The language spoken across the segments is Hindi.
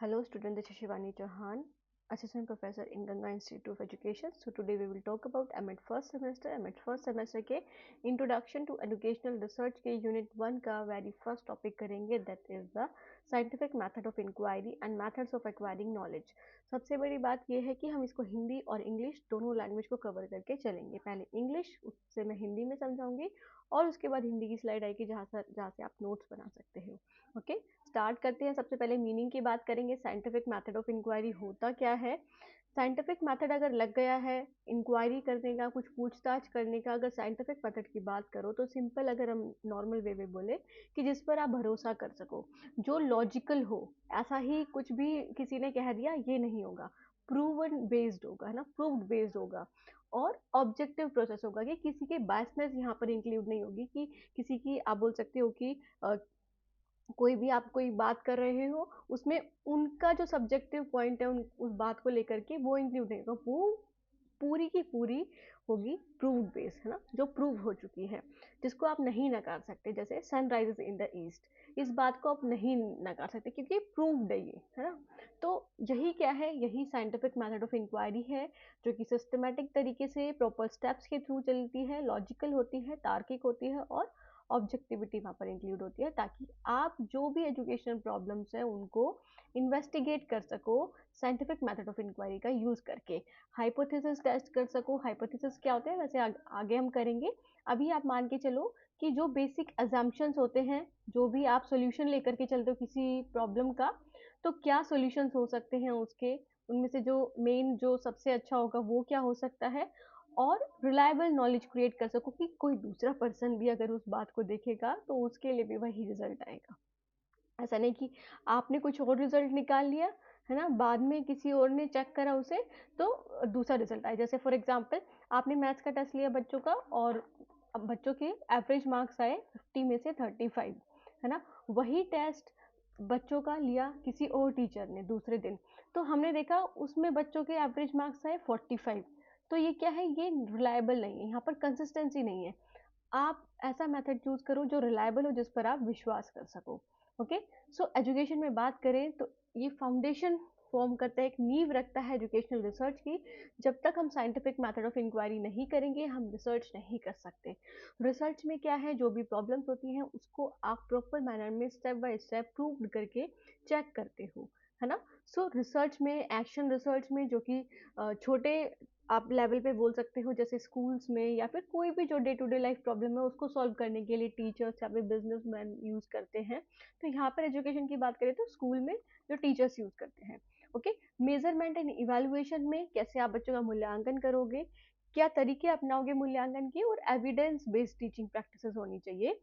Hello student, this is Shivani Chauhan, Assistant Professor in Ganga Institute of Education. So today we will talk about MEd first semester के Introduction to Educational Research के Unit 1 का very first topic करेंगे, that is the Scientific Method of Inquiry and Methods of Acquiring Knowledge. सबसे बड़ी बात यह है कि हम इसको हिंदी और इंग्लिश दोनों लैंग्वेज को कवर करके चलेंगे. पहले इंग्लिश, उससे मैं हिंदी में समझाऊंगी और उसके बाद हिंदी की स्लाइड आएगी जहाँ से आप नोट्स बना सकते हो. ओके, स्टार्ट करते हैं. सबसे पहले मीनिंग की बात करेंगे. साइंटिफिक मेथड ऑफ इंक्वायरी होता क्या है? साइंटिफिक मेथड अगर लग गया है इंक्वायरी करने का, कुछ पूछताछ करने का, अगर साइंटिफिक मेथड की बात करो तो सिंपल, अगर हम नॉर्मल वे में बोले कि जिस पर आप भरोसा कर सको, जो लॉजिकल हो. ऐसा ही कुछ भी किसी ने कह दिया ये नहीं होगा, प्रूवन बेस्ड होगा, है ना, प्रूव्ड बेस्ड होगा और ऑब्जेक्टिव प्रोसेस होगा कि किसी के बायसनेस यहाँ पर इंक्लूड नहीं होगी कि किसी की, आप बोल सकते हो कि कोई भी आप कोई बात कर रहे हो उसमें उनका जो सब्जेक्टिव पॉइंट है उस बात को लेकर के वो इंक्लूड नहीं होगा, वो पूरी की पूरी होगी प्रूव्ड बेस, है ना, जो प्रूव हो चुकी है, जिसको आप नहीं नकार सकते. जैसे sun rises in the east, इस बात को आप नहीं नकार सकते क्योंकि प्रूव्ड है ये, है ना. तो यही क्या है, यही साइंटिफिक मेथड ऑफ इंक्वायरी है, जो कि सिस्टमेटिक तरीके से प्रॉपर स्टेप्स के थ्रू चलती है, लॉजिकल होती है, तार्किक होती है और ऑब्जेक्टिविटी वहाँ पर इंक्लूड होती है, ताकि आप जो भी एजुकेशनल प्रॉब्लम्स हैं उनको इन्वेस्टिगेट कर सको साइंटिफिक मेथड ऑफ इंक्वायरी का यूज करके, हाइपोथेसिस टेस्ट कर सको. हाइपोथेसिस क्या होते हैं वैसे आगे हम करेंगे. अभी आप मान के चलो कि जो बेसिक अजम्पशंस होते हैं, जो भी आप सॉल्यूशन लेकर के चलते हो किसी प्रॉब्लम का, तो क्या सॉल्यूशंस हो सकते हैं उसके, उनमें से जो मेन, जो सबसे अच्छा होगा वो क्या हो सकता है, और रिलायबल नॉलेज क्रिएट कर सको कि कोई दूसरा पर्सन भी अगर उस बात को देखेगा तो उसके लिए भी वही रिजल्ट आएगा. ऐसा नहीं कि आपने कुछ और रिजल्ट निकाल लिया, है ना, बाद में किसी और ने चेक करा उसे तो दूसरा रिजल्ट आया. जैसे फॉर एग्जांपल आपने मैथ्स का टेस्ट लिया बच्चों का और अब बच्चों के एवरेज मार्क्स आए 50 में से 35, है ना. वही टेस्ट बच्चों का लिया किसी और टीचर ने दूसरे दिन, तो हमने देखा उसमें बच्चों के एवरेज मार्क्स आए 45. तो ये क्या है, ये रिलायबल नहीं है, यहाँ पर कंसिस्टेंसी नहीं है. आप ऐसा मेथड चूज करो जो रिलायबल हो, जिस पर आप विश्वास कर सको. ओके, सो एजुकेशन में बात करें तो ये फाउंडेशन फॉर्म करता है, एक नींव रखता है एजुकेशनल रिसर्च की. जब तक हम साइंटिफिक मेथड ऑफ इंक्वायरी नहीं करेंगे हम रिसर्च नहीं कर सकते. रिसर्च में क्या है, जो भी प्रॉब्लम्स होती हैं उसको आप प्रॉपर मैनर में स्टेप बाय स्टेप प्रूव करके चेक करते हो, है ना. सो रिसर्च में, एक्शन रिसर्च में, जो कि छोटे आप लेवल पे बोल सकते हो, जैसे स्कूल्स में या फिर कोई भी जो day to day life problem है उसको सॉल्व करने के लिए टीचर्स या फिर बिजनेसमैन यूज करते हैं. तो यहाँ पर एजुकेशन की बात करें तो स्कूल में जो टीचर्स यूज करते हैं. ओके, मेजरमेंट एंड इवेल्युएशन में कैसे आप बच्चों का मूल्यांकन करोगे, क्या तरीके अपनाओगे मूल्यांकन के, और एविडेंस बेस्ड टीचिंग प्रैक्टिसेस होनी चाहिए.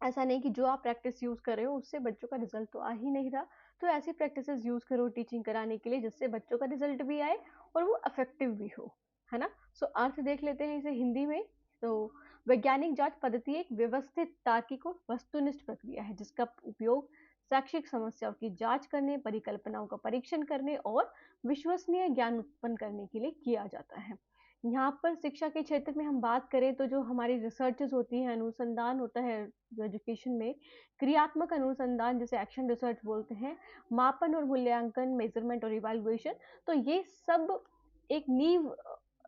ऐसा नहीं कि जो आप प्रैक्टिस यूज कर रहे हो उससे बच्चों का रिजल्ट तो आ ही नहीं रहा, तो ऐसी प्रैक्टिसेस यूज करो टीचिंग कराने के लिए जिससे बच्चों का रिजल्ट भी आए और वो इफेक्टिव भी हो, है ना. सो अर्थ देख लेते हैं इसे हिंदी में. तो वैज्ञानिक जांच पद्धति एक व्यवस्थित, तार्किक और वस्तुनिष्ठ प्रक्रिया है जिसका उपयोग शैक्षिक समस्याओं की जांच करने, परिकल्पनाओं का परीक्षण करने और विश्वसनीय ज्ञान उत्पन्न करने के लिए किया जाता है. यहाँ पर शिक्षा के क्षेत्र में हम बात करें तो जो हमारी रिसर्चेज होती हैं, अनुसंधान होता है जो एजुकेशन में, क्रियात्मक अनुसंधान जिसे एक्शन रिसर्च बोलते हैं, मापन और मूल्यांकन, मेजरमेंट और इवैल्यूएशन, तो ये सब एक नींव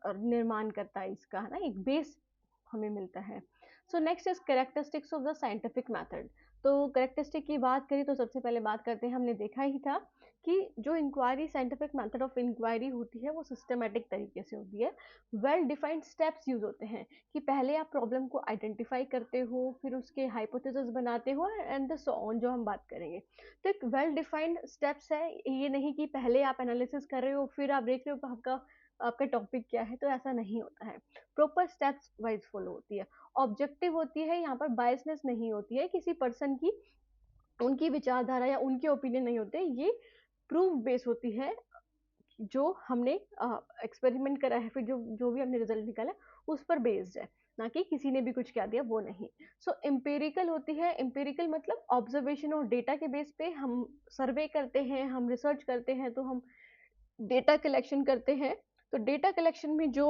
निर्माण करता है इसका, है ना, एक बेस हमें मिलता है. सो next is characteristics of the scientific method. तो कैरेक्टरिस्टिक की बात करें तो सबसे पहले बात करते हैं, हमने देखा ही था कि जो inquiry, scientific method of inquiry होती है वो सिस्टमेटिक तरीके से होती है. वेल डिफाइंड स्टेप्स यूज होते हैं कि पहले आप प्रॉब्लम को आइडेंटिफाई करते हो, फिर उसके हाइपोथेसिस बनाते हो एंड सो ऑन, जो हम बात करेंगे. तो एक वेल डिफाइंड स्टेप्स है, ये नहीं कि पहले आप एनालिसिस कर रहे हो फिर आप देख रहे हो आपका आपका टॉपिक क्या है, तो ऐसा नहीं होता है. प्रॉपर स्टेप्स वाइज फॉलो होती है, ऑब्जेक्टिव होती है, यहाँ पर बायसनेस नहीं होती है किसी पर्सन की, उनकी विचारधारा या उनके ओपिनियन नहीं होते, ये प्रूफ बेस होती है, जो हमने एक्सपेरिमेंट करा है, फिर जो जो भी हमने रिजल्ट निकाला उस पर बेस्ड है, ना कि किसी ने भी कुछ कह दिया वो नहीं. सो एम्पेरिकल होती है, एम्पेरिकल मतलब ऑब्जर्वेशन और डेटा के बेस पे हम सर्वे करते हैं, हम रिसर्च करते हैं, तो हम डेटा कलेक्शन करते हैं. तो डेटा कलेक्शन में जो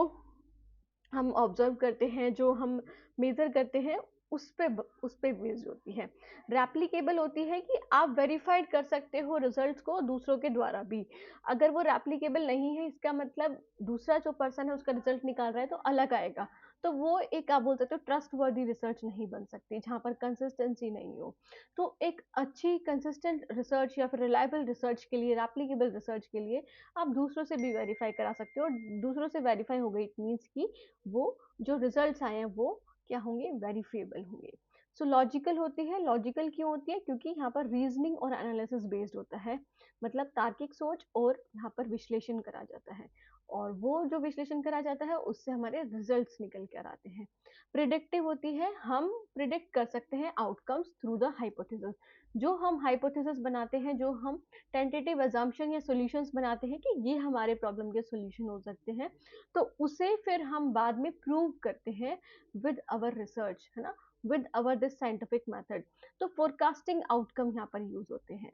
हम ऑब्जर्व करते हैं, जो हम मेजर करते हैं, उस पे बेस्ड होती है। रेप्लिकेबल होती है कि आप वेरीफाइड कर सकते हो रिजल्ट्स को दूसरों के द्वारा भी। अगर वो रेप्लिकेबल नहीं है, इसका मतलब दूसरा जो पर्सन है उसका रिजल्ट निकाल रहा है तो अलग आएगा, तो वो एक आप बोल सकते हो ट्रस्ट वर्दी रिसर्च नहीं बन सकती, जहाँ पर कंसिस्टेंसी नहीं हो। तो एक अच्छी कंसिस्टेंट रिसर्च या फिर रिलायबल रिसर्च के लिए, रेप्लिकेबल रिसर्च के लिए आप दूसरों से भी वेरीफाई करा सकते हो, और दूसरों से वेरीफाई हो गई इट मीन्स कि वो जो रिजल्ट्स आए हैं वो क्या होंगे, वेरीफिएबल होंगे। सो लॉजिकल होती है। लॉजिकल क्यों होती है? क्योंकि यहाँ पर रीजनिंग और एनालिसिस बेस्ड होता है, मतलब तार्किक सोच, और यहाँ पर विश्लेषण करा जाता है, और वो जो विश्लेषण करा जाता है उससे हमारे रिजल्ट्स निकल कर आते हैं। प्रिडिक्टिव होती है, हम प्रिडिक्ट कर सकते हैं आउटकम्स थ्रू द हाइपोथेसिस। जो हम हाइपोथेसिस बनाते हैं, जो हम टेंटेटिव अजम्पशन या सॉल्यूशंस बनाते हैं कि ये हमारे प्रॉब्लम के सॉल्यूशन हो सकते हैं, तो उसे फिर हम बाद में प्रूव करते हैं विद आवर रिसर्च, है ना, with our this scientific method. तो फोरकास्टिंग आउटकम यहाँ पर यूज होते हैं।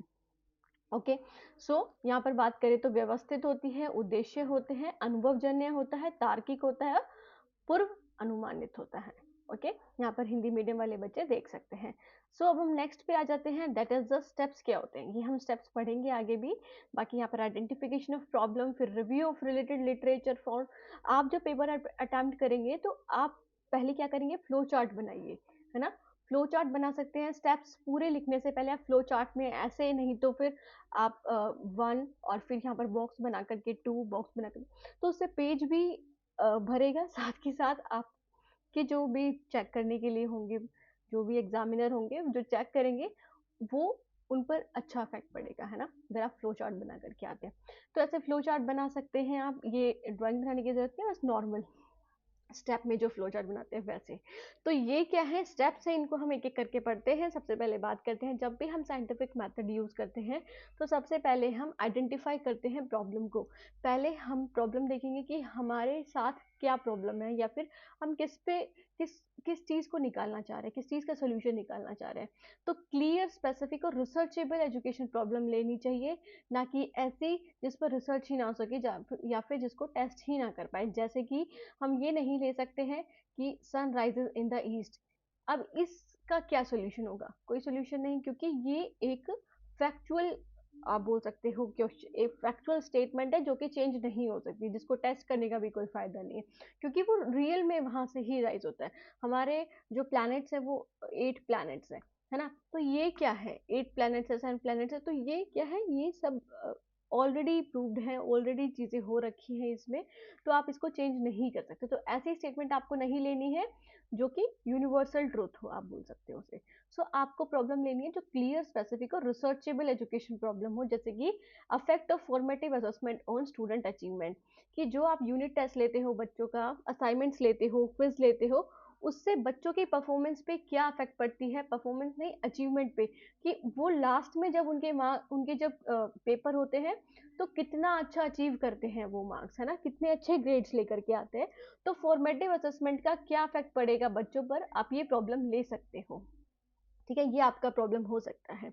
ओके, सो यहाँ पर बात करें तो व्यवस्थित होती है, उद्देश्य होते हैं, अनुभवजन्य होता है, तार्किक होता है, पूर्व अनुमानित होता है। ओके, यहाँ पर हिंदी मीडियम वाले बच्चे देख सकते हैं। सो अब हम नेक्स्ट पे आ जाते हैं, दैट इज द स्टेप्स। क्या होते हैं ये हम स्टेप्स पढ़ेंगे आगे भी। बाकी यहाँ पर आइडेंटिफिकेशन ऑफ प्रॉब्लम, फिर review of related literature for. आप जब पेपर अटेम्प्ट करेंगे तो आप पहले क्या करेंगे, फ्लो चार्ट बनाइए, है ना। फ्लो चार्ट बना सकते हैं, स्टेप्स पूरे लिखने से पहले आप फ्लो चार्ट में ऐसे, नहीं तो फिर आप 1 और फिर यहाँ पर बॉक्स बना करके 2 बॉक्स बना कर, तो उससे पेज भी भरेगा, साथ के साथ आपके जो भी चेक करने के लिए होंगे, जो भी एग्जामिनर होंगे जो चेक करेंगे, वो उन पर अच्छा इफेक्ट पड़ेगा, है ना, अगर आप फ्लो चार्ट बना करके आते हैं। तो ऐसे फ्लो चार्ट बना सकते हैं आप, ये ड्राइंग बनाने की जरूरत नहीं है, बस नॉर्मल स्टेप में जो फ्लो चार्ट बनाते हैं वैसे। तो ये क्या है, स्टेप्स है, इनको हम एक एक करके पढ़ते हैं। सबसे पहले बात करते हैं, जब भी हम साइंटिफिक मेथड यूज करते हैं तो सबसे पहले हम आइडेंटिफाई करते हैं प्रॉब्लम को। पहले हम प्रॉब्लम देखेंगे कि हमारे साथ क्या प्रॉब्लम है, या फिर हम किस किस चीज को निकालना चाह रहे हैं, किस चीज का सोल्यूशन निकालना चाह रहे हैं। तो क्लियर, स्पेसिफिक और रिसर्चेबल एजुकेशन प्रॉब्लम लेनी चाहिए, ना कि ऐसी जिस पर रिसर्च ही ना हो सके, या फिर जिसको टेस्ट ही ना कर पाए। जैसे कि हम ये नहीं ले सकते हैं कि sun rises in the east. अब इसका क्या सोल्यूशन होगा, कोई सोल्यूशन नहीं, क्योंकि ये एक फैक्चुअल, आप बोल सकते हो क्वेश्चन, एक फैक्चुअल स्टेटमेंट है जो कि चेंज नहीं हो सकती, जिसको टेस्ट करने का भी कोई फायदा नहीं है, क्योंकि वो रियल में वहां से ही राइज होता है। हमारे जो प्लैनेट्स है वो 8 प्लैनेट्स है ना। तो ये क्या है, 8 प्लैनेट्स है, 7 प्लैनेट्स है, तो ये क्या है, ये सब ऑलरेडी प्रूव्ड है, ऑलरेडी चीजें हो रखी हैं इसमें, तो आप इसको चेंज नहीं कर सकते। तो ऐसी स्टेटमेंट आपको नहीं लेनी है जो कि यूनिवर्सल ट्रूथ हो, आप बोल सकते हो उसे। सो आपको प्रॉब्लम लेनी है जो क्लियर, स्पेसिफिक और रिसर्चेबल एजुकेशन प्रॉब्लम हो, जैसे कि affect of formative assessment on student achievement, कि जो आप यूनिट टेस्ट लेते हो बच्चों का, असाइनमेंट्स लेते हो, क्विज लेते हो, उससे बच्चों की परफॉर्मेंस पे क्या इफेक्ट पड़ती है, परफॉर्मेंस नहीं, अचीवमेंट पे, कि वो लास्ट में जब उनके जब पेपर होते हैं तो कितना अच्छा अचीव करते हैं वो मार्क्स, है ना, कितने अच्छे ग्रेड्स लेकर के आते हैं। तो फॉर्मेटिव असेसमेंट का क्या इफेक्ट पड़ेगा बच्चों पर, आप ये प्रॉब्लम ले सकते हो। ठीक है, ये आपका प्रॉब्लम हो सकता है।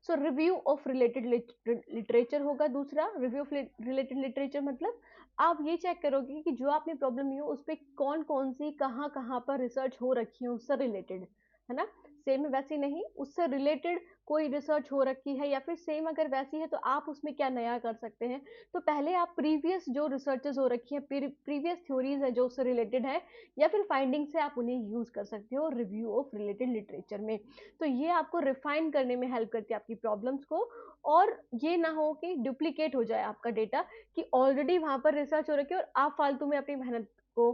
सो रिव्यू ऑफ रिलेटेड लिटरेचर होगा दूसरा। रिव्यू ऑफ रिलेटेड लिटरेचर मतलब आप ये चेक करोगे कि जो आपने प्रॉब्लम ली हो उस पर कौन कौन सी, कहाँ कहाँ पर रिसर्च हो रखी है उससे रिलेटेड, है ना। सेम वैसी नहीं, उससे रिलेटेड कोई रिसर्च हो रखी है, या फिर सेम अगर वैसी है तो आप उसमें क्या नया कर सकते हैं। तो पहले आप प्रीवियस जो रिसर्चेस हो रखी है, प्रीवियस थ्योरीज है जो उससे रिलेटेड है, या फिर फाइंडिंग से आप उन्हें यूज कर सकते हो रिव्यू ऑफ रिलेटेड लिटरेचर में। तो ये आपको रिफाइन करने में हेल्प करती है आपकी प्रॉब्लम्स को, और ये ना हो कि डुप्लीकेट हो जाए आपका डेटा, कि ऑलरेडी वहां पर रिसर्च हो रखी है और आप फालतू में अपनी मेहनत को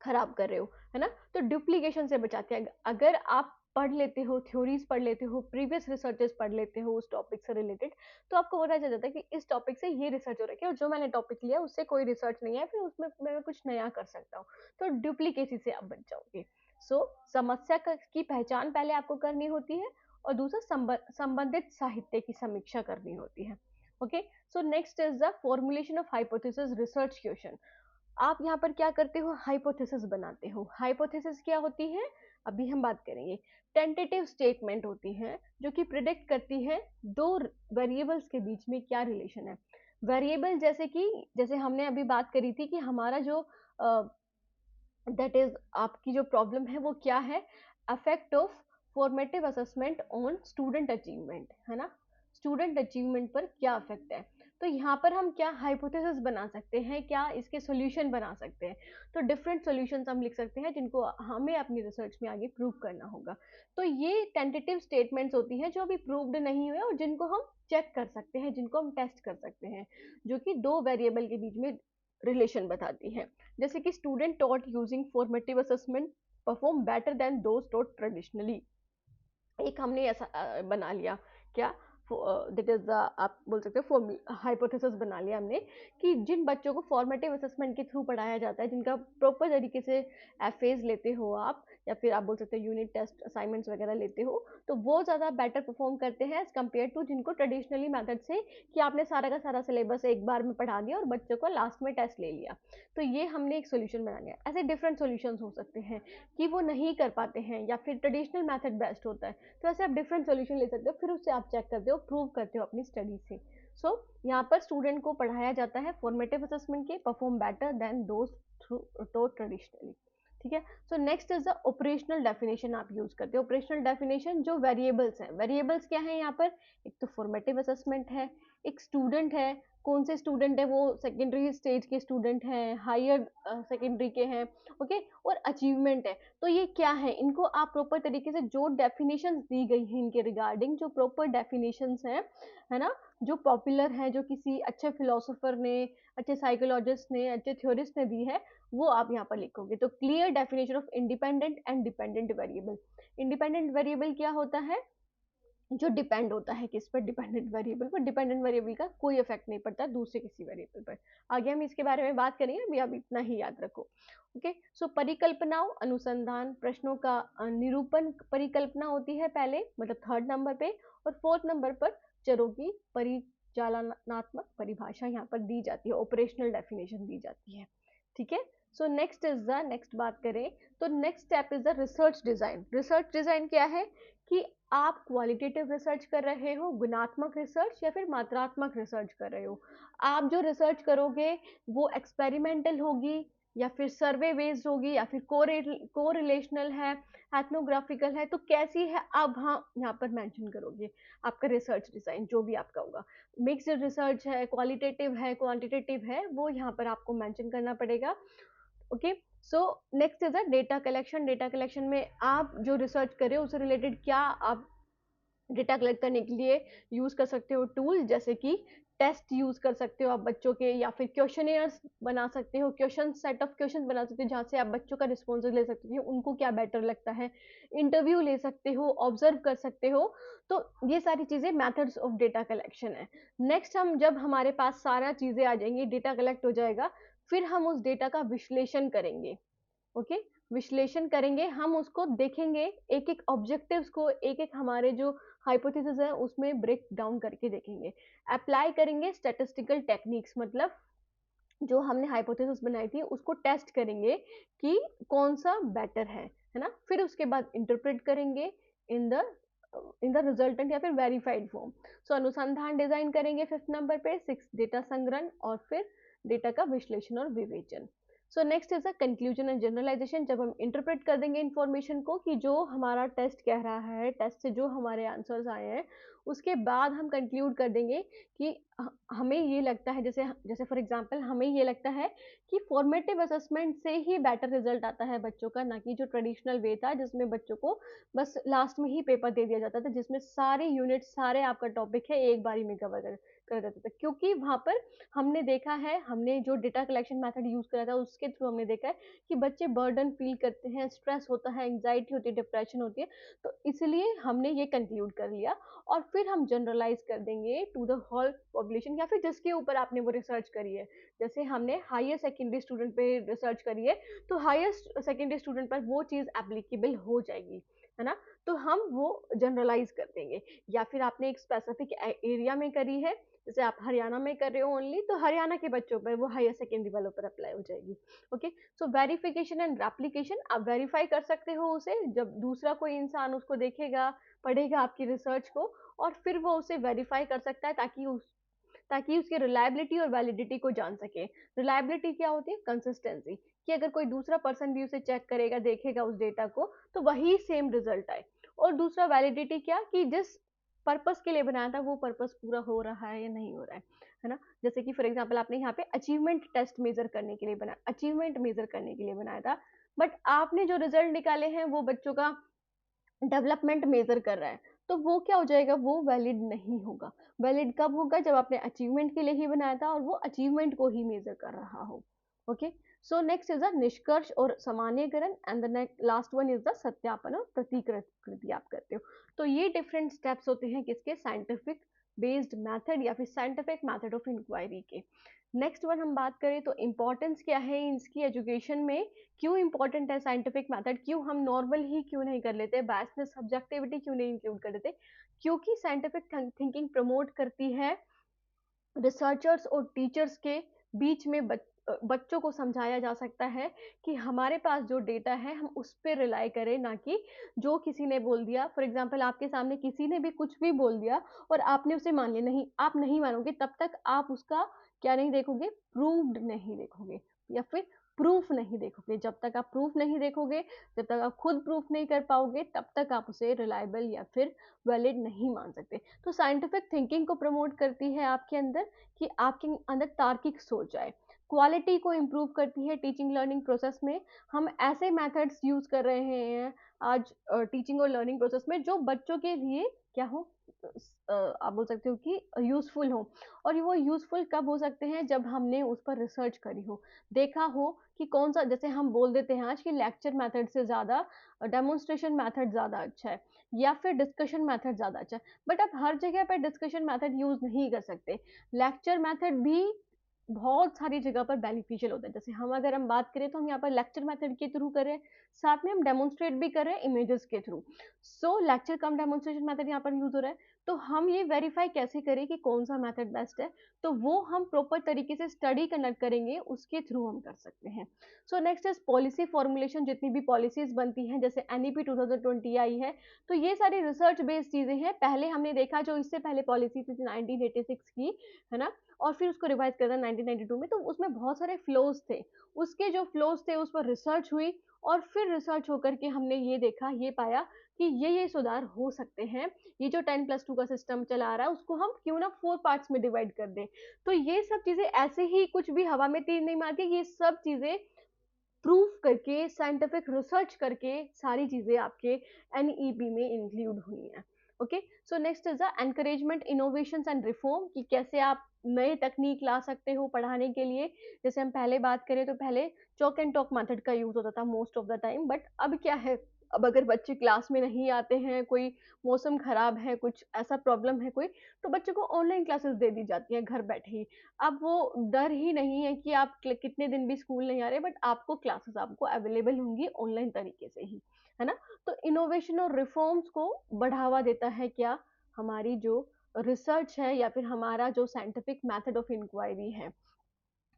खराब कर रहे हो, है ना। तो डुप्लीकेशन से बचाते हैं। अगर आप पढ़ लेते हो, थ्योरीज पढ़ लेते हो, प्रीवियस रिसर्चेस पढ़ लेते हो उस टॉपिक से रिलेटेड, तो आपको पता चल जाता है कि इस टॉपिक से ये रिसर्च हो रखी है और जो मैंने टॉपिक लिया उससे कोई रिसर्च नहीं है, फिर उसमें मैं कुछ नया कर सकता हूँ। तो डुप्लीकेसी से आप बच जाओगे। सो समस्या की पहचान पहले आपको करनी होती है, और दूसरा संबंधित साहित्य की समीक्षा करनी होती है। Okay, so next is the formulation of hypothesis research question. आप यहाँ पर क्या करते हो, हाइपोथेसिस बनाते हो। हाइपोथेसिस क्या होती है, अभी हम बात करेंगे। टेंटेटिव स्टेटमेंट होती है जो कि प्रिडिक्ट करती है दो वेरिएबल्स के बीच में क्या रिलेशन है। वेरिएबल जैसे कि, जैसे हमने अभी बात करी थी कि हमारा जो दैट इज आपकी जो प्रॉब्लम है वो क्या है, affect of formative assessment on student achievement, है ना, स्टूडेंट अचीवमेंट पर क्या अफेक्ट है। तो यहाँ पर हम क्या हाइपोथेसिस बना सकते हैं, क्या इसके सॉल्यूशन बना सकते हैं। तो डिफरेंट सॉल्यूशंस हम लिख सकते हैं जिनको हमें अपनी रिसर्च में आगे प्रूव करना होगा। तो ये टेंटेटिव स्टेटमेंट्स होती हैं जो अभी प्रूव्ड नहीं हुए और जिनको हम चेक कर सकते हैं, जिनको हम टेस्ट कर सकते हैं, जो कि दो वेरिएबल के बीच में रिलेशन बताती है। जैसे कि student taught using formative assessment perform better than those taught traditionally. एक हमने ऐसा बना लिया, क्या, दैट इज आप बोल सकते हो हाइपोथेसिस बना लिया हमने कि जिन बच्चों को फॉर्मेटिव असेसमेंट के थ्रू पढ़ाया जाता है, जिनका प्रॉपर तरीके से एफएज लेते हो आप, या फिर आप बोल सकते हो यूनिट टेस्ट असाइनमेंट्स वगैरह लेते हो, तो वो ज़्यादा बेटर परफॉर्म करते हैं एज कम्पेयर टू जिनको ट्रेडिशनली मेथड से कि आपने सारा का सारा सिलेबस एक बार में पढ़ा दिया और बच्चों को लास्ट में टेस्ट ले लिया। तो ये हमने एक सोल्यूशन बना लिया। ऐसे डिफरेंट सोल्यूशंस हो सकते हैं कि वो नहीं कर पाते हैं या फिर ट्रेडिशनल मेथड बेस्ट होता है, तो ऐसे आप डिफरेंट सोल्यूशन ले सकते हो, फिर उससे आप चेक करते हो, प्रूव करते हो अपनी स्टडी से। सो यहाँ पर स्टूडेंट को पढ़ाया जाता है फॉर्मेटिव असेसमेंट के perform better than those through traditionally. ठीक है। सो next is the operational definition आप यूज करते हो। ऑपरेशनल डेफिनेशन जो वेरिएबल्स हैं, वेरिएबल्स क्या है यहाँ पर, एक तो फॉर्मेटिव असेसमेंट है, एक स्टूडेंट है, कौन से स्टूडेंट है वो सेकेंडरी स्टेज के स्टूडेंट हैं, हायर सेकेंडरी के हैं, ओके, और अचीवमेंट है। तो ये क्या है, इनको आप प्रॉपर तरीके से जो डेफिनेशंस दी गई हैं इनके रिगार्डिंग, जो प्रॉपर डेफिनेशंस हैं, है ना, जो पॉपुलर है, जो किसी अच्छे फिलोसोफर ने, अच्छे साइकोलॉजिस्ट ने, अच्छे थ्योरिस्ट ने दी है, वो आप यहाँ पर लिखोगे। तो clear definition of independent and dependent variable. Independent variable क्या होता है, जो डिपेंड होता है किस पर, डिपेंडेंट वेरिएबल पर। डिपेंडेंट वेरिएबल का कोई इफेक्ट नहीं पड़ता दूसरे किसी वेरिएबल पर। आगे हम इसके बारे में बात करेंगे, अभी आप इतना ही याद रखो। ओके। सो परिकल्पनाओं, अनुसंधान, प्रश्नों का निरूपण, परिकल्पना होती है पहले, मतलब थर्ड नंबर पे, और फोर्थ नंबर पर चरों की परिचालनात्मक परिभाषा यहाँ पर दी जाती है, ऑपरेशनल डेफिनेशन दी जाती है। ठीक है। सो नेक्स्ट इज द, नेक्स्ट बात करें तो next step is the research design. Research design क्या है कि आप क्वालिटेटिव रिसर्च कर रहे हो, गुणात्मक रिसर्च, या फिर मात्रात्मक रिसर्च कर रहे हो। आप जो रिसर्च करोगे वो एक्सपेरिमेंटल होगी, या फिर सर्वे बेस्ड होगी, या फिर को रिलेशनल है, एथनोग्राफिकल है, तो कैसी है आप हाँ यहाँ पर मेंशन करोगे आपका रिसर्च डिजाइन जो भी आपका होगा। मिक्स्ड रिसर्च है, क्वालिटेटिव है, क्वांटिटेटिव है, वो यहाँ पर आपको मेंशन करना पड़ेगा। Okay. So next is a data collection. Data collection में आप जो रिसर्च कर रहे हो उससे रिलेटेड क्या आप डेटा कलेक्ट करने के लिए यूज कर सकते हो टूल, जैसे कि टेस्ट यूज कर सकते हो आप बच्चों के, या फिर क्वेश्चनेयर्स बना सकते हो, क्वेश्चन सेट ऑफ क्वेश्चन बना सकते हो जहाँ से आप बच्चों का रिस्पॉन्स ले सकते हो, उनको क्या बेटर लगता है, इंटरव्यू ले सकते हो, ऑब्जर्व कर सकते हो। तो ये सारी चीजें मेथड्स ऑफ डेटा कलेक्शन है। नेक्स्ट हम जब हमारे पास सारा चीजें आ जाएंगी, डेटा कलेक्ट हो जाएगा, फिर हम उस डेटा का विश्लेषण करेंगे। ओके। विश्लेषण करेंगे, हम उसको देखेंगे, एक एक ऑब्जेक्टिव्स को, एक एक हमारे जो हाइपोथेसिस है उसमें ब्रेक डाउन करके देखेंगे, अप्लाई करेंगे स्टैटिस्टिकल टेक्निक्स, मतलब जो हमने हाइपोथेसिस बनाई थी उसको टेस्ट करेंगे कि कौन सा बेटर है ना। फिर उसके बाद इंटरप्रेट करेंगे इन द रिजल्टेंट या फिर वेरीफाइड फॉर्म। सो अनुसंधान डिजाइन करेंगे फिफ्थ नंबर पे, सिक्स डेटा संग्रहण, और फिर डेटा का विश्लेषण और विवेचन। So next is a conclusion and generalisation. जब हम इंटरप्रेट कर देंगे इन्फॉर्मेशन को कि जो हमारा टेस्ट कह रहा है, टेस्ट से जो हमारे आंसर्स आए हैं, उसके बाद हम कंक्लूड कर देंगे कि हमें ये लगता है, जैसे जैसे फॉर एग्जांपल हमें ये लगता है कि फॉर्मेटिव असेसमेंट से ही बेटर रिजल्ट आता है बच्चों का, ना कि जो ट्रेडिशनल वे था जिसमें बच्चों को बस लास्ट में ही पेपर दे दिया जाता था, जिसमें सारे यूनिट, सारे आपका टॉपिक है एक बारी में कवर कर देता था। क्योंकि वहाँ पर हमने देखा है, हमने जो डेटा कलेक्शन मेथड यूज करा था उसके थ्रू हमने देखा है कि बच्चे बर्डन फील करते हैं, स्ट्रेस होता है, एंग्जाइटी होती है, डिप्रेशन होती है। तो इसलिए हमने ये कंक्लूड कर लिया, और फिर हम जनरलाइज कर देंगे टू द होल पॉपुलेशन, या फिर जिसके ऊपर आपने वो रिसर्च करी है। जैसे हमने हायर सेकेंडरी स्टूडेंट पे रिसर्च करी है, तो हायर सेकेंडरी स्टूडेंट पर वो चीज एप्लीकेबल हो जाएगी, है ना। तो हम वो जनरलाइज कर देंगे। या फिर आपने एक स्पेसिफिक एरिया में करी है, जैसे आप हरियाणा में कर रहे हो ओनली, तो हरियाणा के बच्चों पर वो हायर सेकेंडरी वालों पर अप्लाई हो जाएगी। Okay. So verification and replication, आप वेरीफाई कर सकते हो उसे, जब दूसरा कोई इंसान उसको देखेगा, पढ़ेगा आपकी रिसर्च को, और फिर वो उसे वेरीफाई कर सकता है, ताकि ताकि उसकी रिलायबिलिटी और वैलिडिटी को जान सके। रिलायबिलिटी क्या होती है? कंसिस्टेंसी, कि अगर कोई दूसरा पर्सन भी उसे चेक करेगा, देखेगा उस डेटा को, तो वही सेम रिजल्ट आए। और दूसरा वैलिडिटी क्या, कि जिस पर्पस के लिए बनाया था वो पर्पस पूरा हो रहा है या नहीं हो रहा है ना। जैसे कि फॉर एग्जांपल आपने यहाँ पे अचीवमेंट टेस्ट मेजर करने के लिए बनाया, अचीवमेंट मेजर करने के लिए बनाया था, बट आपने जो रिजल्ट निकाले हैं वो बच्चों का डेवलपमेंट मेजर कर रहा है, तो वो क्या हो जाएगा? वो वैलिड नहीं होगा। वैलिड कब होगा? जब आपने अचीवमेंट के लिए ही बनाया था और वो अचीवमेंट को ही मेजर कर रहा हो। Okay, so next is the निष्कर्ष और सामान्यीकरण, and the last one is the सत्यापन और प्रतिकृति आप करते हो। तो ये डिफरेंट स्टेप्स होते हैं किसके? साइंटिफिक बेस्ड मेथड या फिर साइंटिफिक मेथड ऑफ इंक्वायरी के। नेक्स्ट वन हम बात करें तो इम्पोर्टेंस क्या है इसकी एजुकेशन में, क्यों इंपॉर्टेंट है साइंटिफिक मेथड, क्यों हम नॉर्मल ही क्यों नहीं कर लेते, बायसनेस सब्जेक्टिविटी क्यों नहीं इंक्लूड कर लेते? क्योंकि साइंटिफिक थिंकिंग प्रमोट करती है रिसर्चर्स और टीचर्स के बीच में बच्चों को समझाया जा सकता है कि हमारे पास जो डेटा है हम उस पर रिलाई करें, ना कि जो किसी ने बोल दिया। फॉर एग्जांपल आपके सामने किसी ने भी कुछ भी बोल दिया और आपने उसे मान लिया, नहीं, आप नहीं मानोगे तब तक आप उसका क्या नहीं देखोगे? प्रूव्ड नहीं देखोगे, या फिर प्रूफ नहीं देखोगे। जब तक आप प्रूफ नहीं देखोगे, जब तक आप खुद प्रूफ नहीं कर पाओगे, तब तक आप उसे रिलायबल या फिर वैलिड नहीं मान सकते। तो साइंटिफिक थिंकिंग को प्रमोट करती है आपके अंदर, कि आपके अंदर तार्किक सोच आए। क्वालिटी को इम्प्रूव करती है टीचिंग लर्निंग प्रोसेस में। हम ऐसे मेथड्स यूज कर रहे हैं आज टीचिंग और लर्निंग प्रोसेस में जो बच्चों के लिए क्या हो, आप बोल सकते हो कि यूजफुल हो। और वो यूजफुल कब हो सकते हैं? जब हमने उस पर रिसर्च करी हो, देखा हो कि कौन सा, जैसे हम बोल देते हैं आज कि लेक्चर मेथड से ज़्यादा डेमोन्स्ट्रेशन मेथड ज़्यादा अच्छा है, या फिर डिस्कशन मेथड ज़्यादा अच्छा है, बट आप हर जगह पर डिस्कशन मेथड यूज़ नहीं कर सकते। लेक्चर मेथड भी बहुत सारी जगह पर बेनिफिशियल होता है। जैसे अगर हम बात करें तो हम यहाँ पर लेक्चर मेथड के थ्रू कर रहे हैं, साथ में हम डेमोन्स्ट्रेट भी कर रहे हैं इमेजेस के थ्रू। सो लेक्चर कम डेमोन्स्ट्रेशन मेथड यहाँ पर यूज हो रहा है। तो हम ये वेरीफाई कैसे करें कि कौन सा मेथड बेस्ट है? तो वो हम प्रॉपर तरीके से स्टडी कंडक्ट करेंगे, उसके थ्रू हम कर सकते हैं। So next is policy formulation. जितनी भी पॉलिसीज बनती हैं, जैसे एनईपी 2020 आई है, तो ये सारी रिसर्च बेस्ड चीजें हैं। पहले हमने देखा जो इससे पहले पॉलिसी थी 1986 की, है ना, और फिर उसको रिवाइज करता 1992 में, तो उसमें बहुत सारे फ्लोज थे। उसके जो फ्लोज थे उस पर रिसर्च हुई, और फिर रिसर्च होकर के हमने ये देखा, ये पाया कि ये सुधार हो सकते हैं। ये जो 10+2 का सिस्टम चला आ रहा है उसको हम क्यों ना 4 पार्ट्स में डिवाइड कर दें। तो ये सब चीजें ऐसे ही कुछ भी हवा में तीर नहीं मारती, ये सब चीजें प्रूफ करके, साइंटिफिक रिसर्च करके सारी चीजें आपके एनईपी में इंक्लूड हुई हैं। Okay, so next is the encouragement innovation and reform, कि कैसे आप नए तकनीक ला सकते हो पढ़ाने के लिए। जैसे हम पहले बात करें तो पहले चॉक एंड टॉक मेथड का यूज होता था most of the time, but अब क्या है, अब अगर बच्चे क्लास में नहीं आते हैं, कोई मौसम खराब है, कुछ ऐसा प्रॉब्लम है कोई, तो बच्चों को ऑनलाइन क्लासेस दे दी जाती है घर बैठे ही। अब वो डर ही नहीं है कि आप कितने दिन भी स्कूल नहीं आ रहे, बट आपको क्लासेस आपको अवेलेबल होंगी ऑनलाइन तरीके से ही, है ना। तो इनोवेशन और रिफॉर्म्स को बढ़ावा देता है क्या? हमारी जो रिसर्च है या फिर हमारा जो साइंटिफिक मेथड ऑफ इंक्वायरी है।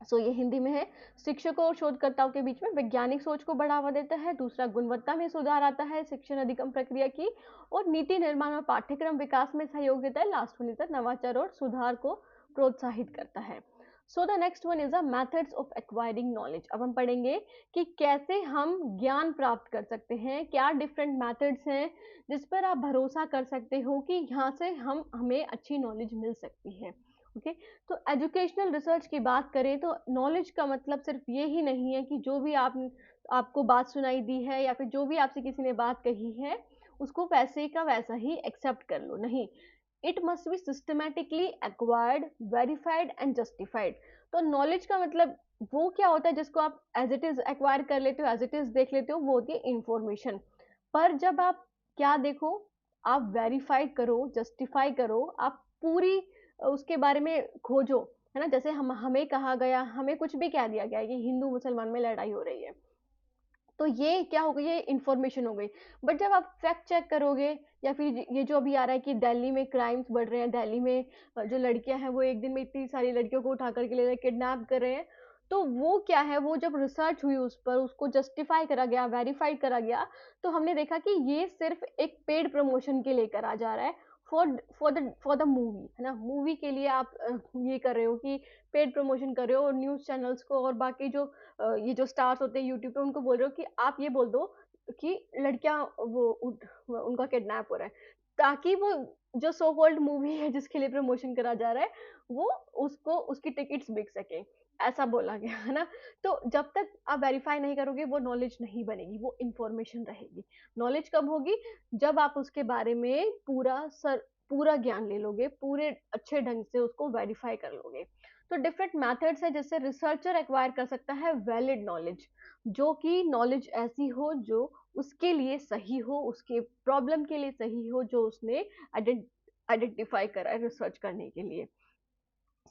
सो ये हिंदी में है। शिक्षकों और शोधकर्ताओं के बीच में वैज्ञानिक सोच को बढ़ावा देता है। दूसरा, गुणवत्ता में सुधार आता है शिक्षण अधिगम प्रक्रिया की। और नीति निर्माण और पाठ्यक्रम विकास में सहयोग देता है। लास्ट वन इज नवाचार और सुधार को प्रोत्साहित करता है। सो the next one is the methods of acquiring knowledge. अब हम पढ़ेंगे कि कैसे हम ज्ञान प्राप्त कर सकते हैं, क्या डिफरेंट मेथड्स हैं जिस पर आप भरोसा कर सकते हो कि यहाँ से हमें अच्छी नॉलेज मिल सकती है। ओके, तो एजुकेशनल रिसर्च की बात करें तो नॉलेज का मतलब सिर्फ ये ही नहीं है कि जो भी आपको बात सुनाई दी है या फिर जो भी आपसे किसी ने बात कही है उसको वैसे का वैसा ही एक्सेप्ट कर लो, नहीं। It must be systematically acquired, verified and justified. तो नॉलेज का मतलब वो क्या होता है जिसको आप एज इट इज एक्वायर कर लेते हो, एज इट इज देख लेते हो, वो होती है इंफॉर्मेशन। पर जब आप क्या देखो, आप वेरीफाई करो, जस्टिफाई करो, आप पूरी उसके बारे में खोजो, है ना। जैसे हमें कहा गया, हमें कुछ भी कह दिया गया कि हिंदू मुसलमान में लड़ाई हो रही है, तो ये क्या हो गई, ये इन्फॉर्मेशन हो गई। बट जब आप फैक्ट चेक करोगे, या फिर ये जो अभी आ रहा है कि दिल्ली में क्राइम्स बढ़ रहे हैं, दिल्ली में जो लड़कियां हैं वो एक दिन में इतनी सारी लड़कियों को उठा करके ले रहे हैं, किडनैप कर रहे हैं, तो वो क्या है, वो जब रिसर्च हुई उस पर, उसको जस्टिफाई करा गया, वेरीफाइड करा गया, तो हमने देखा कि ये सिर्फ एक पेड प्रमोशन के लिए करा जा रहा है, फॉर द मूवी, है ना, मूवी के लिए आप ये कर रहे हो कि पेड प्रमोशन कर रहे हो, और न्यूज़ चैनल्स को और बाकी जो ये जो स्टार्स होते हैं यूट्यूब पे, उनको बोल रहे हो कि आप ये बोल दो कि लड़कियां उनका किडनैप हो रहा है, ताकि वो जो सो कॉल्ड मूवी है जिसके लिए प्रमोशन करा जा रहा है, वो उसको उसकी टिकट्स बिक सके, ऐसा बोला गया, है ना। तो जब तक आप वेरीफाई नहीं करोगे, वो नॉलेज नहीं बनेगी, वो इंफॉर्मेशन रहेगी। नॉलेज कब होगी? जब आप उसके बारे में पूरा ज्ञान ले लोगे, पूरे अच्छे ढंग से उसको वेरीफाई कर लोगे। तो डिफरेंट मेथड्स है जिससे रिसर्चर एक्वायर कर सकता है वैलिड नॉलेज, जो कि नॉलेज ऐसी हो जो उसके लिए सही हो, उसके प्रॉब्लम के लिए सही हो, जो उसने आइडेंटिफाई करा है रिसर्च करने के लिए।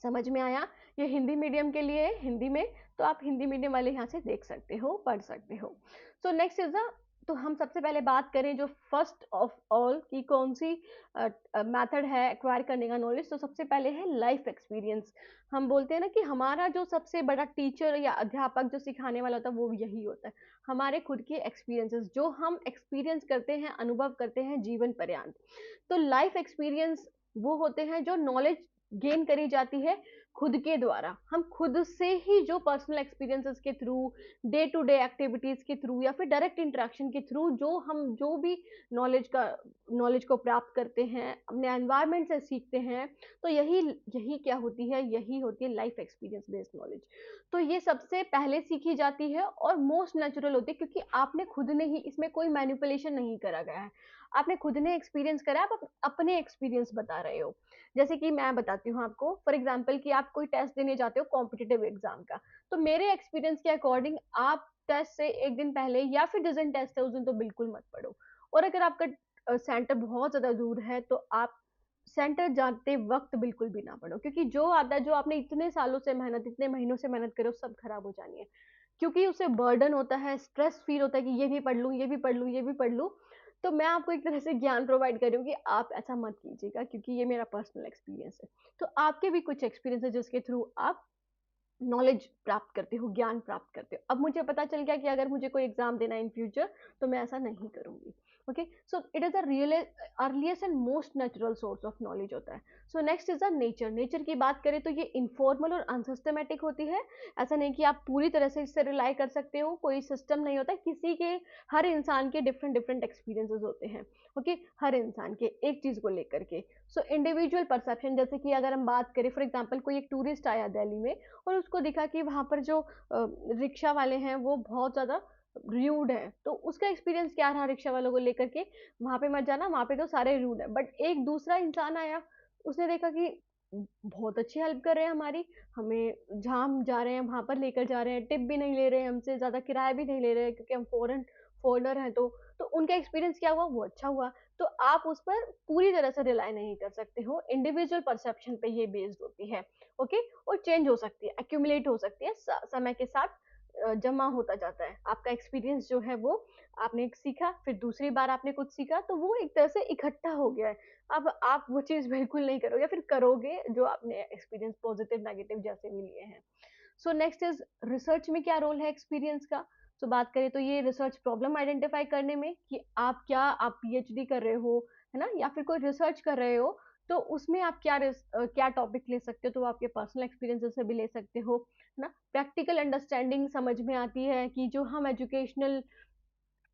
समझ में आया? ये हिंदी मीडियम के लिए है, हिंदी में, तो आप हिंदी मीडियम वाले यहाँ से देख सकते हो, पढ़ सकते हो। सो नेक्स्ट इज द, तो हम सबसे पहले बात करें जो फर्स्ट ऑफ ऑल की कौन सी मेथड है एक्वायर करने का नॉलेज, तो सबसे पहले है लाइफ एक्सपीरियंस। हम बोलते हैं ना कि हमारा जो सबसे बड़ा टीचर या अध्यापक जो सिखाने वाला होता है वो यही होता है, हमारे खुद के एक्सपीरियंसेस, जो हम एक्सपीरियंस करते हैं, अनुभव करते हैं जीवन पर्यंत। तो लाइफ एक्सपीरियंस वो होते हैं जो नॉलेज गेन करी जाती है खुद के द्वारा, हम खुद से ही जो पर्सनल एक्सपीरियंसेस के through, day to day activities के थ्रू, या फिर डायरेक्ट इंटरेक्शन के थ्रू, जो भी नॉलेज को प्राप्त करते हैं, अपने एनवायरनमेंट से सीखते हैं, तो यही यही क्या होती है, यही होती है लाइफ एक्सपीरियंस बेस्ड नॉलेज। तो ये सबसे पहले सीखी जाती है और मोस्ट नेचुरल होती है, क्योंकि आपने खुद ने ही, इसमें कोई मैनिपुलेशन नहीं करा गया है, आपने खुद ने एक्सपीरियंस करा है, आप अपने एक्सपीरियंस बता रहे हो। जैसे कि मैं बताती हूँ आपको, फॉर एग्जाम्पल कि आप कोई टेस्ट देने जाते हो कॉम्पिटिटिव एग्जाम का, तो मेरे एक्सपीरियंस के अकॉर्डिंग आप टेस्ट से एक दिन पहले, या फिर जिस दिन टेस्ट है उस दिन तो बिल्कुल मत पढ़ो। और अगर आपका सेंटर बहुत ज्यादा दूर है, तो आप सेंटर जाते वक्त बिल्कुल भी ना पढ़ो, क्योंकि जो आता है, जो आपने इतने सालों से मेहनत, इतने महीनों से मेहनत करो, सब खराब हो जानी है, क्योंकि उसे बर्डन होता है, स्ट्रेस फील होता है कि ये भी पढ़ लूँ, ये भी पढ़ लूँ, ये भी पढ़ लूँ। तो मैं आपको एक तरह से ज्ञान प्रोवाइड कर रही हूँ कि आप ऐसा मत कीजिएगा, क्योंकि ये मेरा पर्सनल एक्सपीरियंस है। तो आपके भी कुछ एक्सपीरियंस है जिसके थ्रू आप नॉलेज प्राप्त करते हो, ज्ञान प्राप्त करते हो। अब मुझे पता चल गया कि अगर मुझे कोई एग्जाम देना है इन फ्यूचर, तो मैं ऐसा नहीं करूंगी। Okay, so it is the real earliest and most natural source of knowledge होता है। सो next is the nature. Nature की बात करें तो ये इनफॉर्मल और अनसिस्टमेटिक होती है। ऐसा नहीं कि आप पूरी तरह से इससे रिलाई कर सकते हो, कोई सिस्टम नहीं होता, किसी के, हर इंसान के डिफरेंट डिफरेंट एक्सपीरियंसेस होते हैं। ओके, हर इंसान के एक चीज को लेकर के। सो इंडिविजुअल परसेप्शन, जैसे कि अगर हम बात करें, फॉर एग्जाम्पल कोई एक टूरिस्ट आया दिल्ली में, और उसको दिखा कि वहां पर जो रिक्शा वाले हैं वो बहुत ज्यादा रूड है, तो उसका एक्सपीरियंस क्या रहा रिक्शा वालों को लेकर के, वहां पे मत जाना, वहां पे तो सारे रूड है। बट एक दूसरा इंसान आया, उसने देखा कि बहुत अच्छी हेल्प कर रहे हैं हमारी, हमें जहाँ हम जा रहे हैं वहां पर लेकर जा रहे हैं, टिप भी नहीं ले रहे हैं हमसे, ज्यादा किराया भी नहीं ले रहे हैं, क्योंकि हम फॉरेनर हैं, तो उनका एक्सपीरियंस क्या हुआ, वो अच्छा हुआ। तो आप उस पर पूरी तरह से रिलाई नहीं कर सकते हो, इंडिविजुअल परसेप्शन पे ये बेस्ड होती है। ओके, और चेंज हो सकती है, एक्यूमुलेट हो सकती है, समय के साथ जमा होता जाता है आपका एक्सपीरियंस जो है वो, आपने एक सीखा, फिर दूसरी बार आपने कुछ सीखा, तो वो एक तरह से इकट्ठा हो गया है। अब आप वो चीज बिल्कुल नहीं करोगे, फिर करोगे जो आपने एक्सपीरियंस पॉजिटिव नेगेटिव जैसे भी लिए हैं। सो नेक्स्ट इज रिसर्च में क्या रोल है एक्सपीरियंस का। तो बात करें तो ये रिसर्च प्रॉब्लम आइडेंटिफाई करने में, कि आप पीएचडी कर रहे हो, है ना, या फिर कोई रिसर्च कर रहे हो, तो उसमें आप क्या टॉपिक ले सकते हो, तो आपके पर्सनल एक्सपीरियंस से भी ले सकते हो, है ना। प्रैक्टिकल अंडरस्टैंडिंग समझ में आती है कि जो हम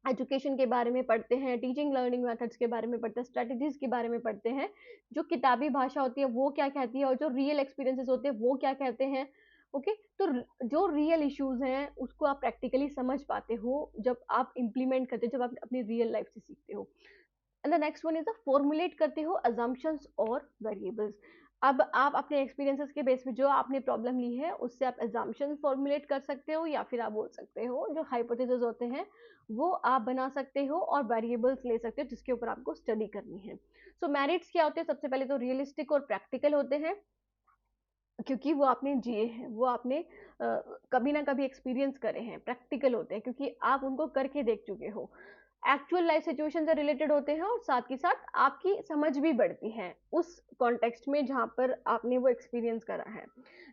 एजुकेशन के बारे में पढ़ते हैं, टीचिंग लर्निंग मेथड्स के बारे में पढ़ते हैं, स्ट्रेटजीज के बारे में पढ़ते हैं, जो किताबी भाषा होती है वो क्या कहती है, और जो रियल एक्सपीरियंसेस होते हैं वो क्या कहते हैं। ओके, तो जो रियल इश्यूज हैं उसको आप प्रैक्टिकली समझ पाते हो जब आप इम्प्लीमेंट करते हो, जब आप अपनी रियल लाइफ से सीखते हो। And the next one is the formulate करते हो अजम्पशंस और वेरिएबल्स। अब आप अपने एक्सपीरियंसेस के बेस पे जो आपने प्रॉब्लम ली है उससे आप अजम्पशंस फॉर्मुलेट कर सकते हो, या फिर आप बोल सकते हो जो हाइपोथेसिस होते हैं वो आप बना सकते हो, और वेरिएबल्स ले सकते हो जिसके ऊपर आपको स्टडी करनी है। सो मेरिट्स क्या होते हैं, सबसे पहले तो रियलिस्टिक और प्रैक्टिकल होते हैं, क्योंकि वो आपने जिए हैं, वो आपने कभी ना कभी एक्सपीरियंस करे हैं, प्रैक्टिकल होते हैं क्योंकि आप उनको करके देख चुके हो। एक्चुअल लाइफ सिचुएशन से रिलेटेड होते हैं और साथ ही साथ आपकी समझ भी बढ़ती है उस कॉन्टेक्स्ट में जहाँ पर आपने वो एक्सपीरियंस करा है।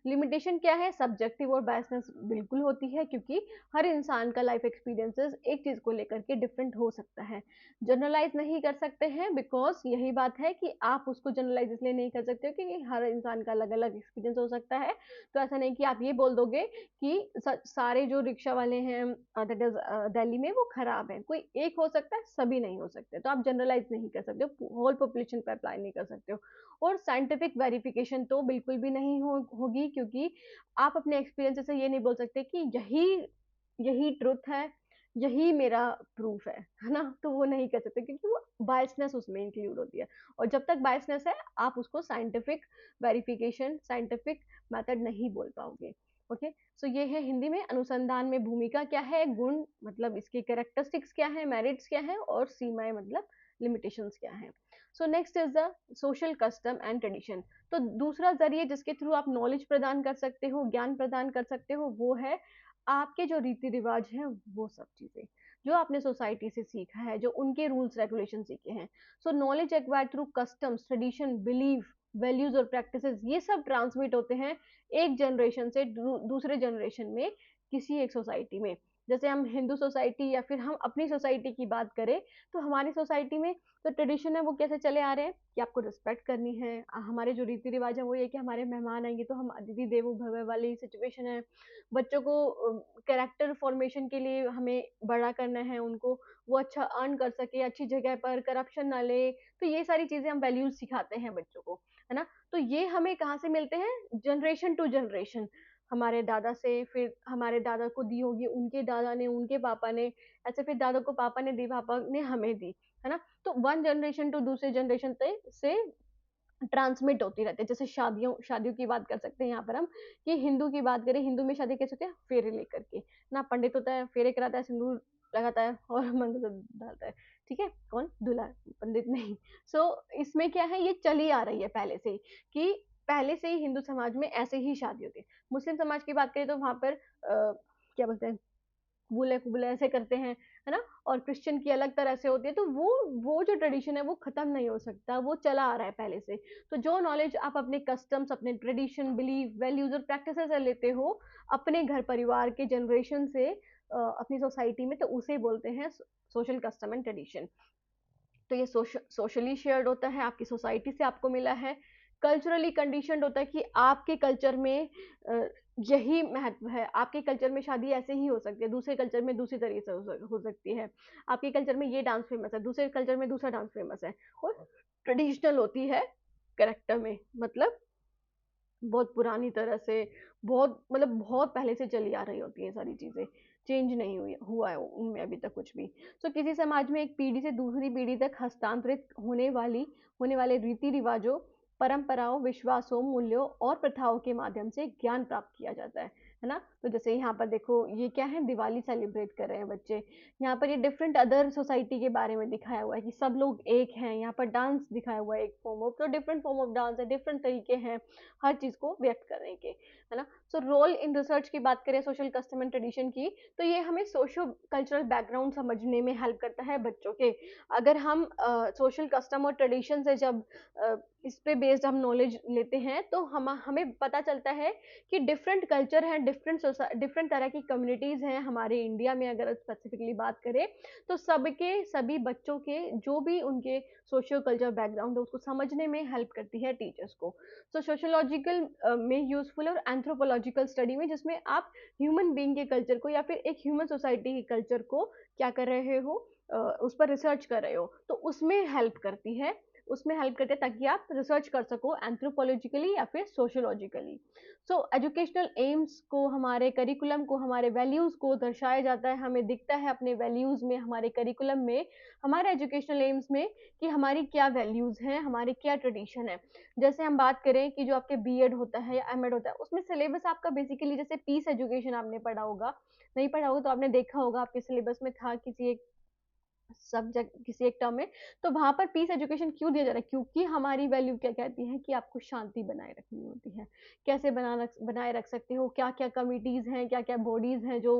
लिमिटेशन क्या है? सब्जेक्टिव और बायसनेस बिल्कुल होती है, क्योंकि हर इंसान का लाइफ एक्सपीरियंसेस एक चीज़ को लेकर के डिफरेंट हो सकता है। जनरलाइज नहीं कर सकते हैं, बिकॉज यही बात है कि आप उसको जनरलाइज इसलिए नहीं कर सकते हो क्योंकि हर इंसान का अलग अलग एक्सपीरियंस हो सकता है। तो ऐसा नहीं कि आप ये बोल दोगे कि सारे जो रिक्शा वाले हैं दैट इज दिल्ली में वो खराब है। कोई एक हो सकता है, सभी नहीं हो सकते। तो आप जनरलाइज नहीं कर सकते हो, होल पॉपुलेशन पे अप्लाई नहीं कर सकते हो। और साइंटिफिक वेरिफिकेशन तो बिल्कुल भी नहीं होगी, क्योंकि आप अपने एक्सपीरियंस से ये नहीं बोल सकते कि यही यही ट्रुथ है, यही मेरा प्रूफ है ना? तो वो नहीं कर सकते, क्योंकि वो बायसनेस उसमें इंक्लूड होती है। और जब तक बायसनेस है, आप उसको साइंटिफिक वेरिफिकेशन, साइंटिफिक मेथड नहीं बोल पाओगे। ओके, सो ये है हिंदी में अनुसंधान में भूमिका क्या है, गुण मतलब इसके कैरेक्टरिस्टिक्स क्या है, मेरिट्स क्या है, और सीमाएं मतलब लिमिटेशंस क्या है। सो next is the social custom and tradition. तो दूसरा जरिए जिसके थ्रू आप नॉलेज प्रदान कर सकते हो, ज्ञान प्रदान कर सकते हो, वो है आपके जो रीति रिवाज हैं, वो सब चीजें जो आपने सोसाइटी से सीखा है, जो उनके रूल्स रेगुलेशन सीखे हैं। सो knowledge acquired through customs, tradition, belief, values और प्रैक्टिसेस, ये सब ट्रांसमिट होते हैं एक जनरेशन से दूसरे जनरेशन में, किसी एक सोसाइटी में। जैसे हम हिंदू सोसाइटी या फिर हम अपनी सोसाइटी की बात करें, तो हमारी सोसाइटी में तो ट्रेडिशन है वो कैसे चले आ रहे हैं कि आपको रिस्पेक्ट करनी है। हमारे जो रीति रिवाज है वो ये कि हमारे मेहमान आएंगे तो हम अतिथि देवो भव वाली सिचुएशन है। बच्चों को कैरेक्टर फॉर्मेशन के लिए हमें बड़ा करना है, उनको वो अच्छा अर्न कर सके, अच्छी जगह पर करप्शन ना ले। तो ये सारी चीजें हम वैल्यूज सिखाते हैं बच्चों को, है ना? तो ये हमें कहाँ से मिलते हैं? जनरेशन टू जनरेशन, हमारे दादा से, फिर हमारे दादा को दी होगी, उनके दादा ने, उनके पापा ने, ऐसे फिर दादा को पापा ने दी, पापा ने हमें दी, है ना? तो वन जनरेशन टू दूसरे जनरेशन से ट्रांसमिट होती रहती है। जैसे शादियों शादियों की बात कर सकते हैं यहाँ पर हम, कि हिंदू की बात करें, हिंदू में शादी कैसे होती है? फेरे लेकर के ना, पंडित होता है, फेरे कराता है, सिंदूर लगाता है और मंगलसूत्र डालता है। ठीक है, कौन? दूल्हा, पंडित नहीं। इसमें क्या है, ये चली आ रही है पहले से ही, कि पहले से ही हिंदू समाज में ऐसे ही शादी होती है। मुस्लिम समाज की बात करें तो वहां पर क्या बोलते हैं, बुले कुबले ऐसे करते हैं, है ना? और क्रिश्चियन की अलग तरह से होती है। तो वो जो ट्रेडिशन है वो खत्म नहीं हो सकता, वो चला आ रहा है पहले से। तो जो नॉलेज आप अपने कस्टम्स, अपने ट्रेडिशन, बिलीफ, वैल्यूज और प्रैक्टिसेस से लेते हो अपने घर परिवार के जनरेशन से अपनी सोसाइटी में, तो उसे बोलते हैं सोशल कस्टम एंड ट्रेडिशन। तो ये सोशली शेयर्ड होता है, आपकी सोसाइटी से आपको मिला है। कल्चरली कंडीशनड होता है कि आपके कल्चर में यही महत्व है, आपके कल्चर में शादी ऐसे ही हो सकती है, दूसरे कल्चर में दूसरी तरीके से हो सकती है। आपके कल्चर में ये डांस फेमस है, दूसरे कल्चर में दूसरा डांस फेमस है। और ट्रेडिशनल होती है करेक्टर में, मतलब बहुत पुरानी तरह से, बहुत मतलब बहुत पहले से चली आ रही होती है सारी चीज़ें, चेंज नहीं हुआ है उनमें अभी तक कुछ भी। किसी समाज में एक पीढ़ी से दूसरी पीढ़ी तक हस्तांतरित होने वाले रीति रिवाजों, परंपराओं, विश्वासों, मूल्यों और प्रथाओं के माध्यम से ज्ञान प्राप्त किया जाता है ना? तो जैसे यहाँ पर देखो, ये क्या है, दिवाली सेलिब्रेट कर रहे हैं बच्चे। यहाँ पर ये डिफरेंट अदर सोसाइटी के बारे में दिखाया हुआ है कि सब लोग एक हैं। यहाँ पर डांस दिखाया हुआ है, एक फॉर्म ऑफ, तो डिफरेंट फॉर्म ऑफ डांस है, डिफरेंट तरीके हैं हर चीज को व्यक्त करने के, है ना? रोल इन रिसर्च की बात करें सोशल कस्टम एंड ट्रेडिशन की, तो ये हमें सोशो कल्चरल बैकग्राउंड समझने में हेल्प करता है बच्चों के। अगर हम सोशल कस्टम और ट्रेडिशन से जब इस पे बेस्ड हम नॉलेज लेते हैं, तो हमें पता चलता है कि डिफरेंट कल्चर हैं, डिफरेंट तरह की कम्युनिटीज हैं हमारे इंडिया में। अगर स्पेसिफिकली बात करें तो सबके सभी बच्चों के जो भी उनके सोशियो कल्चर बैकग्राउंड है उसको समझने में हेल्प करती है टीचर्स को। सोशियोलॉजिकल में यूजफुल और एंथ्रोपोलॉजिकल स्टडी में, जिसमें आप ह्यूमन बीइंग के कल्चर को या फिर एक ह्यूमन सोसाइटी के कल्चर को क्या कर रहे हो, उस पर रिसर्च कर रहे हो, तो उसमें हेल्प करती है, उसमें हेल्प करते हैं ताकि आप रिसर्च कर सको एंथ्रोपोलॉजिकली या फिर सोशियोलॉजिकली। एजुकेशनल एम्स को, हमारे करिकुलम को, हमारे वैल्यूज को दर्शाया जाता है, हमें दिखता है अपने वैल्यूज में, हमारे करिकुलम में, हमारे एजुकेशनल एम्स में कि हमारी क्या वैल्यूज हैं, हमारे क्या ट्रेडिशन है। जैसे हम बात करें कि जो आपके बीएड होता है या एमएड होता है, उसमें सिलेबस आपका बेसिकली, जैसे पीस एजुकेशन आपने पढ़ा होगा, नहीं पढ़ा होगा तो आपने देखा होगा आपके सिलेबस में था किसी एक सब्जेक्ट, किसी एक टर्म में। तो वहां पर पीस एजुकेशन क्यों दिया जा रहा है? क्योंकि हमारी वैल्यू क्या कहती है कि आपको शांति बनाए रखनी होती है। कैसे बनाए रख सकते हो, क्या क्या कमिटीज हैं, क्या क्या बॉडीज हैं जो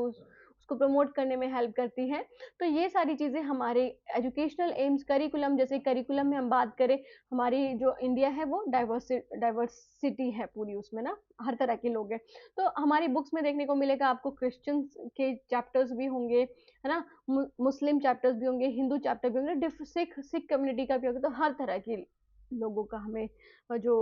उसको प्रमोट करने में हेल्प करती है। तो ये सारी चीज़ें हमारे एजुकेशनल एम्स, करिकुलम, जैसे करिकुलम में हम बात करें, हमारी जो इंडिया है वो डाइवर्सिटी है पूरी, उसमें ना हर तरह के लोग हैं। तो हमारी बुक्स में देखने को मिलेगा आपको क्रिश्चियंस के चैप्टर्स भी होंगे, है ना, मुस्लिम चैप्टर्स भी होंगे, हिंदू चैप्टर भी होंगे, सिख सिख कम्युनिटी का भी होगा। तो हर तरह के लोगों का हमें जो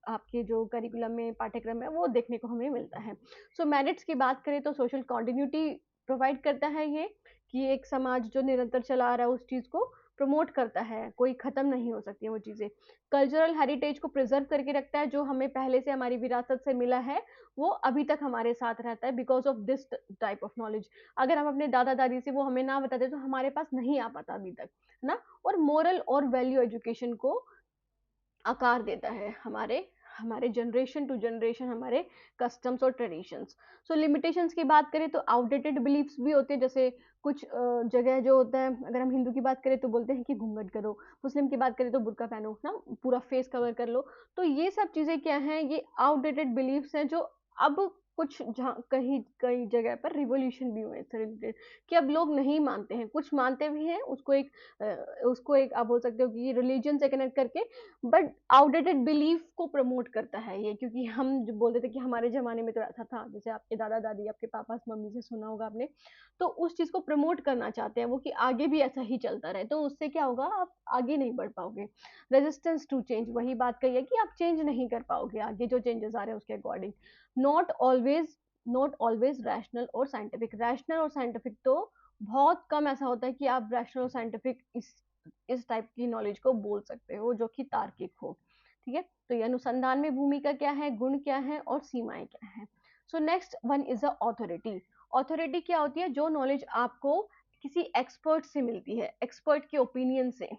आपके जो करिकुलम में पाठ्यक्रम है वो देखने को हमें मिलता है। सो मेरिट्स की बात करें तो सोशल कॉन्टिन्यूटी प्रोवाइड करता है ये, कि एक समाज जो निरंतर चला आ रहा है उस चीज़ को प्रमोट करता है, कोई ख़त्म नहीं हो सकती है वो चीज़ें। कल्चरल हेरिटेज को प्रिजर्व करके रखता है, जो हमें पहले से हमारी विरासत से मिला है, वो अभी तक हमारे साथ रहता है because of this type of knowledge. अगर हम अपने दादा-दादी से वो हमें ना बताते तो हमारे पास नहीं आ पाता अभी तक, है ना? और मोरल और वैल्यू एजुकेशन को आकार देता है हमारे हमारे जनरेशन टू जनरेशन, हमारे कस्टम्स और ट्रेडिशंस। सो लिमिटेशंस की बात करें तो आउटडेटेड बिलीफ्स भी होते हैं, जैसे कुछ जगह जो होता है, अगर हम हिंदू की बात करें तो बोलते हैं कि घूंघट करो, मुस्लिम की बात करें तो बुर्का पहनो ना, पूरा फेस कवर कर लो। तो ये सब चीज़ें क्या हैं, ये आउटडेटेड बिलीफ्स हैं, जो अब कुछ जहाँ कहीं कई जगह पर रिवोल्यूशन भी हुए हैं इससे रिलेटेड, कि अब लोग नहीं मानते हैं, कुछ मानते भी हैं उसको एक आप बोल सकते हो कि रिलीजन से कनेक्ट करके, बट आउटडेटेड बिलीफ को प्रमोट करता है ये, क्योंकि हम जो बोलते थे कि हमारे ज़माने में तो ऐसा था, जैसे आपके दादा-दादी, आपके पापा मम्मी से सुना होगा आपने, तो उस चीज़ को प्रमोट करना चाहते हैं वो, कि आगे भी ऐसा ही चलता रहे, तो उससे क्या होगा, आप आगे नहीं बढ़ पाओगे। रेजिस्टेंस टू चेंज, वही बात कही है कि आप चेंज नहीं कर पाओगे आगे जो चेंजेस आ रहे हैं उसके according. Not always not always rational और साइंटिफिक, रैशनल और साइंटिफिक तो बहुत कम ऐसा होता है कि आप रैशनल और साइंटिफिक इस टाइप की नॉलेज को बोल सकते हो जो कि तार्किक हो। ठीक है, तो ये अनुसंधान में भूमिका क्या है, गुण क्या है और सीमाएं क्या है। So next one is a authority. Authority क्या होती है, जो नॉलेज आपको किसी एक्सपर्ट से मिलती है, एक्सपर्ट के ओपिनियन से,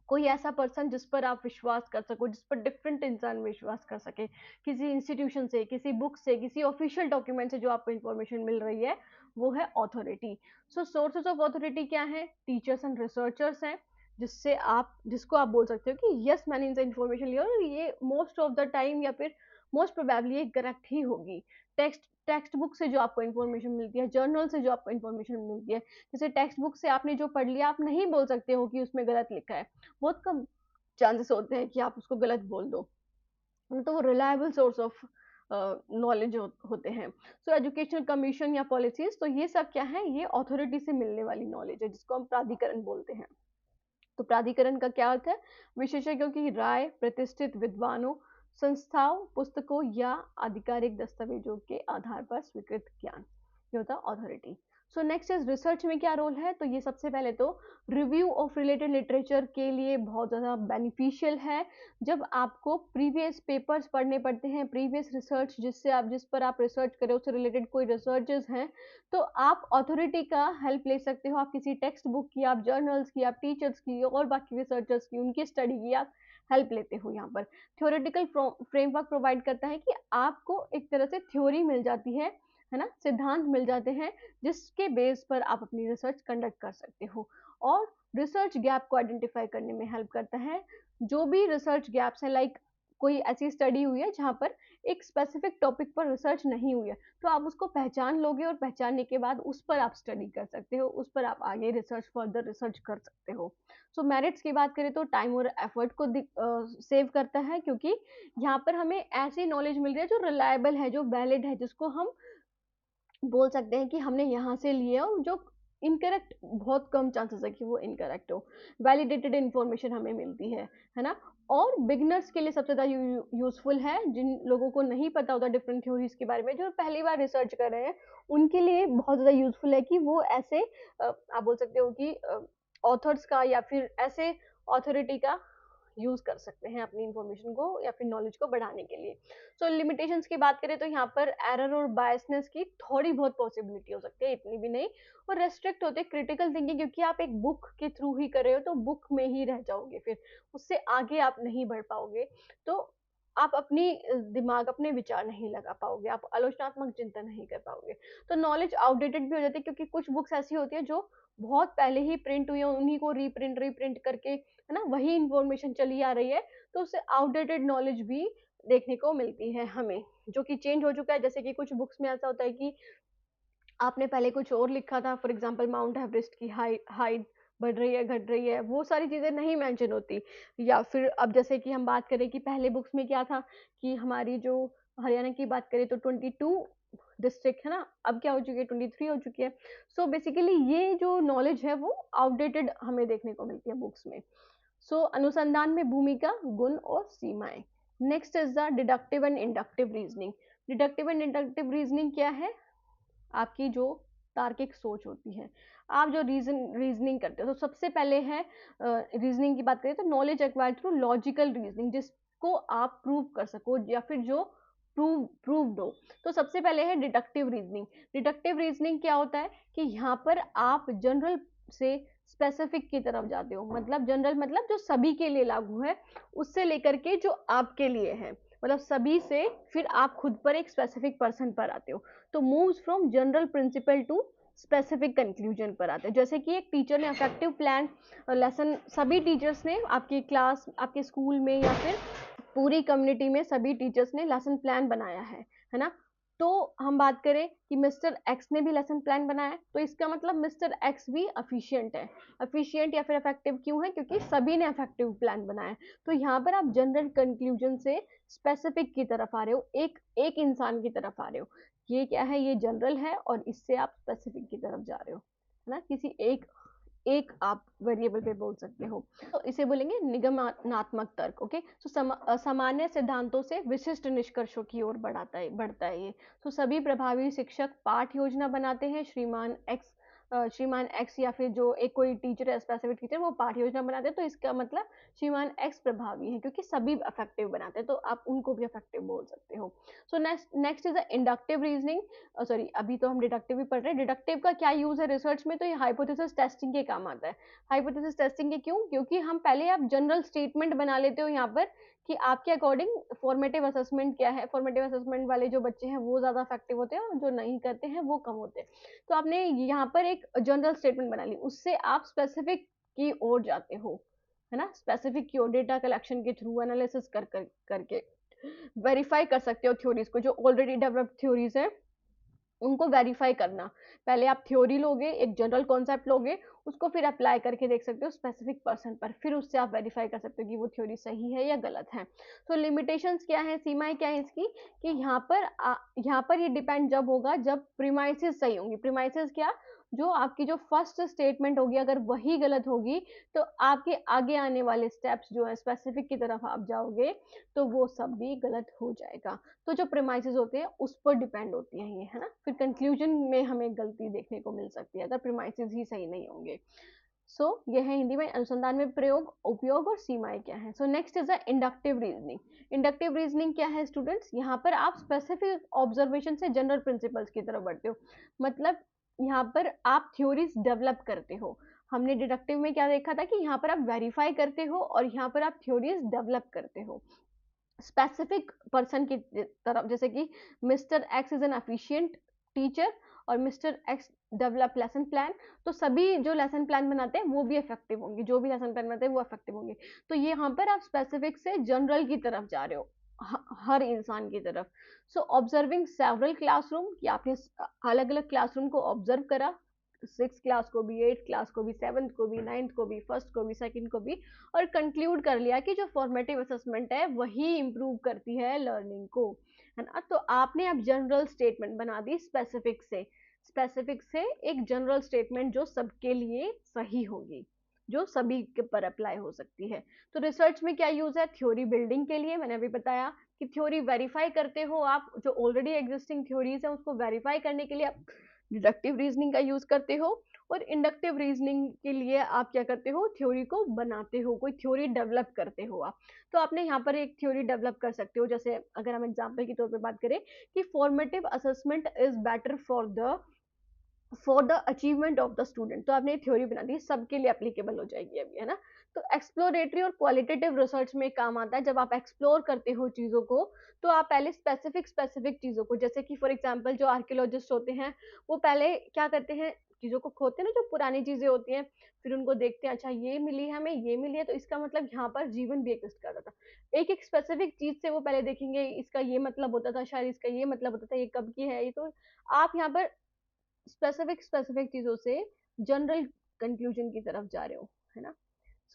कोई ऐसा पर्सन जिस पर आप विश्वास कर सको, जिस पर डिफरेंट इंसान विश्वास कर सके, किसी इंस्टीट्यूशन से, किसी बुक से, किसी ऑफिशियल डॉक्यूमेंट से जो आपको इंफॉर्मेशन मिल रही है, वो है authority. So sources of authority क्या है, टीचर्स एंड रिसर्चर्स हैं, जिसको आप बोल सकते हो कि यस मैंने इनसे इंफॉर्मेशन लिया और ये मोस्ट ऑफ द टाइम या फिर मोस्ट प्रोबेबली ये करेक्ट ही होगी। टेक्स्ट बुक से जो आपको इंफॉर्मेशन मिलती है, जर्नल से जो आपको इंफॉर्मेशन मिलती है, जैसे टेक्स्ट बुक से आपने जो पढ़ लिया, आप नहीं बोल सकते हो कि उसमें गलत लिखा है, बहुत कम चांसेस होते हैं कि आप उसको गलत बोल दो, तो वो रिलायबल सोर्स ऑफ नॉलेज होते हैं। सो एजुकेशनल कमीशन या पॉलिसीज, तो ये सब क्या है, ये अथॉरिटी से मिलने वाली नॉलेज है, जिसको हम प्राधिकरण बोलते हैं। तो प्राधिकरण का क्या अर्थ है, विशेषज्ञों की राय, प्रतिष्ठित विद्वानों, संस्थाओं, पुस्तकों या आधिकारिक दस्तावेजों के आधार पर स्वीकृत ज्ञान, ये होता है authority. So next is research में क्या रोल है, तो ये सबसे पहले तो रिव्यू ऑफ रिलेटेड लिटरेचर के लिए बहुत ज़्यादा बेनिफिशियल है। जब आपको प्रीवियस पेपर्स पढ़ने पड़ते हैं, प्रीवियस रिसर्च जिस पर आप रिसर्च करें उससे रिलेटेड कोई रिसर्चेज हैं, तो आप अथॉरिटी का हेल्प ले सकते हो, आप किसी टेक्स्ट बुक की, आप जर्नल्स की, आप टीचर्स की और बाकी रिसर्चर्स की, उनकी स्टडी की आप हेल्प लेते हो। यहाँ पर थ्योरेटिकल फ्रेमवर्क प्रोवाइड करता है कि आपको एक तरह से थ्योरी मिल जाती है ना, सिद्धांत मिल जाते हैं, जिसके बेस पर आप अपनी रिसर्च कंडक्ट कर सकते हो। और रिसर्च गैप को आइडेंटिफाई करने में हेल्प करता है। जो भी रिसर्च गैप्स हैं, लाइक कोई ऐसी स्टडी हुई है जहाँ पर एक स्पेसिफिक टॉपिक पर रिसर्च नहीं हुई है, तो आप उसको पहचान लोगे और पहचानने के बाद उस पर आप स्टडी कर सकते हो, उस पर आप आगे फर्दर रिसर्च कर सकते हो। सो मेरिट्स की बात करें तो टाइम और एफर्ट को सेव करता है, क्योंकि यहाँ पर हमें ऐसी नॉलेज मिल रही है जो रिलायबल है, जो वैलिड है, जिसको हम बोल सकते हैं कि हमने यहाँ से लिए, और जो इनकरेक्ट बहुत कम चांसेस है कि वो इनकरेक्ट हो। वैलिडेटेड इन्फॉर्मेशन हमें मिलती है ना। और बिगनर्स के लिए सबसे ज़्यादा यूजफुल है, जिन लोगों को नहीं पता होता डिफरेंट थ्योरीज के बारे में, जो पहली बार रिसर्च कर रहे हैं, उनके लिए बहुत ज़्यादा यूजफुल है कि वो ऐसे आप बोल सकते हो कि ऑथर्स का या फिर ऐसे ऑथोरिटी का यूज कर सकते हैं अपनी इंफॉर्मेशन को या फिर नॉलेज को बढ़ाने के लिए। सो लिमिटेशंस की बात करें तो यहाँ पर एरर और बायसनेस की थोड़ी बहुत पॉसिबिलिटी हो सकती है, इतनी भी नहीं। और रेस्ट्रिक्ट होते हैं क्रिटिकल थिंकिंग, क्योंकि आप एक बुक के थ्रू ही कर रहे हो, तो बुक में ही रह जाओगे, फिर उससे आगे आप नहीं बढ़ पाओगे। तो आप अपनी दिमाग, अपने विचार नहीं लगा पाओगे, आप आलोचनात्मक चिंतन नहीं कर पाओगे। तो नॉलेज आउटडेटेड भी हो जाती है, क्योंकि कुछ बुक्स ऐसी होती है जो बहुत पहले ही प्रिंट हुई है, उन्हीं को रीप्रिंट करके, है ना, वही इंफॉर्मेशन चली आ रही है, तो उससे आउटडेटेड नॉलेज भी देखने को मिलती है हमें, जो कि चेंज हो चुका है। जैसे कि कुछ बुक्स में ऐसा होता है कि आपने पहले कुछ और लिखा था, फॉर एग्जांपल माउंट एवरेस्ट की हाइट बढ़ रही है, घट रही है, वो सारी चीज़ें नहीं मेंशन होती। या फिर अब जैसे कि हम बात करें कि पहले बुक्स में क्या था कि हमारी जो हरियाणा की बात करें तो 22 डिस्ट्रिक्ट है ना, अब क्या हो चुकी है, 23 हो चुकी है। सो बेसिकली ये जो नॉलेज है वो आउटडेटेड हमें देखने को मिलती है बुक्स में। सो अनुसंधान में भूमिका, गुण और सीमाएं। Next is the deductive and inductive reasoning. Deductive and inductive reasoning क्या है? आपकी जो तार्किक सोच होती है, आप जो रीजनिंग करते हो, तो सबसे पहले है रीजनिंग की बात करें तो knowledge acquire through logical reasoning, जिसको आप प्रूव कर सको या फिर जो प्रूव्ड हो। तो सबसे पहले है डिडक्टिव रीजनिंग। डिडक्टिव रीजनिंग क्या होता है कि यहाँ पर आप जनरल से स्पेसिफिक की तरफ जाते हो, मतलब जनरल मतलब जो सभी के लिए लागू है, उससे लेकर के जो आपके लिए है, मतलब सभी से फिर आप खुद पर एक स्पेसिफिक पर्सन पर आते हो। तो moves from general principle to specific conclusion पर आते हैं। जैसे कि एक टीचर ने अफेक्टिव प्लान लेसन, सभी टीचर्स ने आपकी क्लास, आपके स्कूल में या फिर पूरी कम्युनिटी में सभी टीचर्स ने लेसन प्लान बनाया है ना। तो हम बात करें कि मिस्टर एक्स ने भी लेसन प्लान बनाया है, तो इसका मतलब मिस्टर एक्स भी अफिशिएंट है। अफिशिएंट या फिर इफेक्टिव क्यों है? क्योंकि सभी ने इफेक्टिव प्लान बनाया है। तो यहाँ पर आप जनरल कंक्लूजन से स्पेसिफिक की तरफ आ रहे हो, एक एक इंसान की तरफ आ रहे हो। ये क्या है? ये जनरल है और इससे आप स्पेसिफिक की तरफ जा रहे हो, है ना, किसी एक एक आप वेरिएबल पे बोल सकते हो। तो इसे बोलेंगे निगमनात्मक तर्क। ओके, तो सामान्य सिद्धांतों से विशिष्ट निष्कर्षों की ओर बढ़ता है ये। तो सभी प्रभावी शिक्षक पाठ योजना बनाते हैं। श्रीमान एक्स या फिर जो एक कोई टीचर है, स्पेसिफिक टीचर, वो पाठ योजना बनाते हैं, तो इसका मतलब श्रीमान एक्स प्रभावी है, क्योंकि सभी अफेक्टिव बनाते हैं, तो आप उनको भी अफेक्टिव बोल सकते हो। सो next is inductive reasoning. Sorry, अभी तो हम डिडक्टिव ही पढ़ रहे हैं। डिडक्टिव का क्या यूज है रिसर्च में? तो ये हाइपोथेसिस टेस्टिंग के काम आता है। हाइपोथेसिस टेस्टिंग के क्यों? क्योंकि हम पहले आप जनरल स्टेटमेंट बना लेते हो यहाँ पर कि आपके अकॉर्डिंग फॉर्मेटिव असेसमेंट क्या है। फॉर्मेटिव असेसमेंट वाले जो बच्चे हैं वो ज्यादा इफेक्टिव होते हैं और जो नहीं करते हैं वो कम होते हैं। तो आपने यहाँ पर एक जनरल स्टेटमेंट बना ली, उससे आप स्पेसिफिक की ओर जाते हो, है ना। स्पेसिफिक की ओर डेटा कलेक्शन के थ्रू एनालिसिस करके वेरीफाई कर सकते हो थ्योरीज को, जो ऑलरेडी डेवलप्ड थ्योरीज है उनको वेरीफाई करना। पहले आप थ्योरी लोगे, एक जनरल कॉन्सेप्ट लोगे, उसको फिर अप्लाई करके देख सकते हो स्पेसिफिक पर्सन पर, फिर उससे आप वेरीफाई कर सकते हो कि वो थ्योरी सही है या गलत है। तो लिमिटेशंस क्या है, सीमाएं क्या है इसकी, कि यहाँ पर ये डिपेंड जब होगा जब प्रीमाइसेस सही होंगी। प्रीमाइसेस क्या? जो आपकी जो फर्स्ट स्टेटमेंट होगी अगर वही गलत होगी, तो आपके आगे आने वाले स्टेप्स जो है स्पेसिफिक की तरफ आप जाओगे, तो वो सब भी गलत हो जाएगा। तो जो प्रेमाइसेस होते हैं उस पर डिपेंड होती है ये, है ना। फिर कंक्लूजन में हमें गलती देखने को मिल सकती है अगर प्रेमाइसेस ही सही नहीं होंगे। सो ये है हिंदी में अनुसंधान में प्रयोग, उपयोग और सीमाएं क्या है। सो next is the inductive reasoning. Inductive reasoning क्या है स्टूडेंट्स? यहाँ पर आप स्पेसिफिक ऑब्जर्वेशन से जनरल प्रिंसिपल्स की तरफ बढ़ते हो। मतलब यहाँ पर आप थ्योरीज डेवलप करते हो। हमने डिडक्टिव में क्या देखा था कि यहाँ पर आप वेरीफाई करते हो और यहाँ पर आप थ्योरीज डेवलप करते हो स्पेसिफिक पर्सन की तरफ। जैसे कि mister X is an efficient teacher और mister X develop lesson plan, तो सभी जो लेसन प्लान बनाते हैं वो भी इफेक्टिव होंगे, जो भी लेसन प्लान बनाते हैं वो इफेक्टिव होंगे। तो ये यहाँ पर आप स्पेसिफिक से जनरल की तरफ जा रहे हो, हर इंसान की तरफ। सो ऑब्जर्विंग सेवरल क्लासरूम, कि आपने अलग अलग क्लासरूम को ऑब्जर्व करा, 6 क्लास को भी, 8 क्लास को भी, 7th को भी, 9th को भी, फर्स्ट को भी, सेकंड को भी, और कंक्लूड कर लिया कि जो फॉर्मेटिव असेसमेंट है वही इम्प्रूव करती है लर्निंग को, है ना। तो आपने अब जनरल स्टेटमेंट बना दी स्पेसिफिक से एक जनरल स्टेटमेंट जो सबके लिए सही होगी, जो सभी के पर अप्लाई हो सकती है। तो रिसर्च में क्या यूज है? थ्योरी बिल्डिंग के लिए, मैंने अभी बताया कि थ्योरी वेरीफाई करते हो आप, जो ऑलरेडी एग्जिस्टिंग थ्योरीज है उसको वेरीफाई करने के लिए आप डिडक्टिव रीजनिंग का यूज करते हो। और इंडक्टिव रीजनिंग के लिए आप क्या करते हो? थ्योरी को बनाते हो, कोई थ्योरी डेवलप करते हो आप। तो आपने यहाँ पर एक थ्योरी डेवलप कर सकते हो। जैसे अगर हम एग्जांपल के तौर पे बात करें कि formative assessment is better for the achievement of the student, तो आपने थ्योरी बना दी, सबके लिए एप्लीकेबल हो जाएगी अभी, है ना। तो एक्सप्लोरेटरी और क्वालिटेटिव रिसर्च में काम आता है। जब आप एक्सप्लोर करते हो चीजों को, तो आप पहले स्पेसिफिक चीजों को, जैसे कि फॉर एग्जांपल जो आर्कियोलॉजिस्ट होते हैं वो पहले क्या करते हैं, चीजों को खोदते हैं ना, जो पुरानी चीजें होती हैं, फिर उनको देखते हैं, अच्छा ये मिली है हमें, ये मिली है, तो इसका मतलब यहाँ पर जीवन भी एग्जिस्ट करता था। एक एक स्पेसिफिक चीज से वो पहले देखेंगे, इसका ये मतलब होता था, शायद इसका ये मतलब होता था, ये कब की है, ये तो आप यहाँ पर स्पेसिफिक स्पेसिफिक चीजों से जनरल कंक्लूजन की तरफ जा रहे हो, है ना।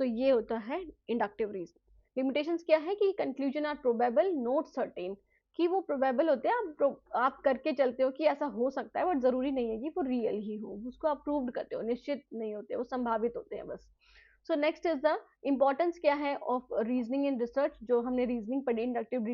सो ये होता है इंडक्टिव रीजनिंग। लिमिटेशंस क्या है कि conclusion are probable not certain, कि वो प्रोबेबल होते हैं, आप करके चलते हो कि ऐसा हो सकता है, बट जरूरी नहीं है कि वो रियल ही हो, उसको आप प्रूव करते हो, निश्चित नहीं होते, वो संभावित होते हैं बस। सो नेक्स्ट इज द इम्पोर्टेंस क्या है ऑफ रीजनिंग इन रिसर्च। जो हमने रीजनिंग पढ़ी इंडक्टिव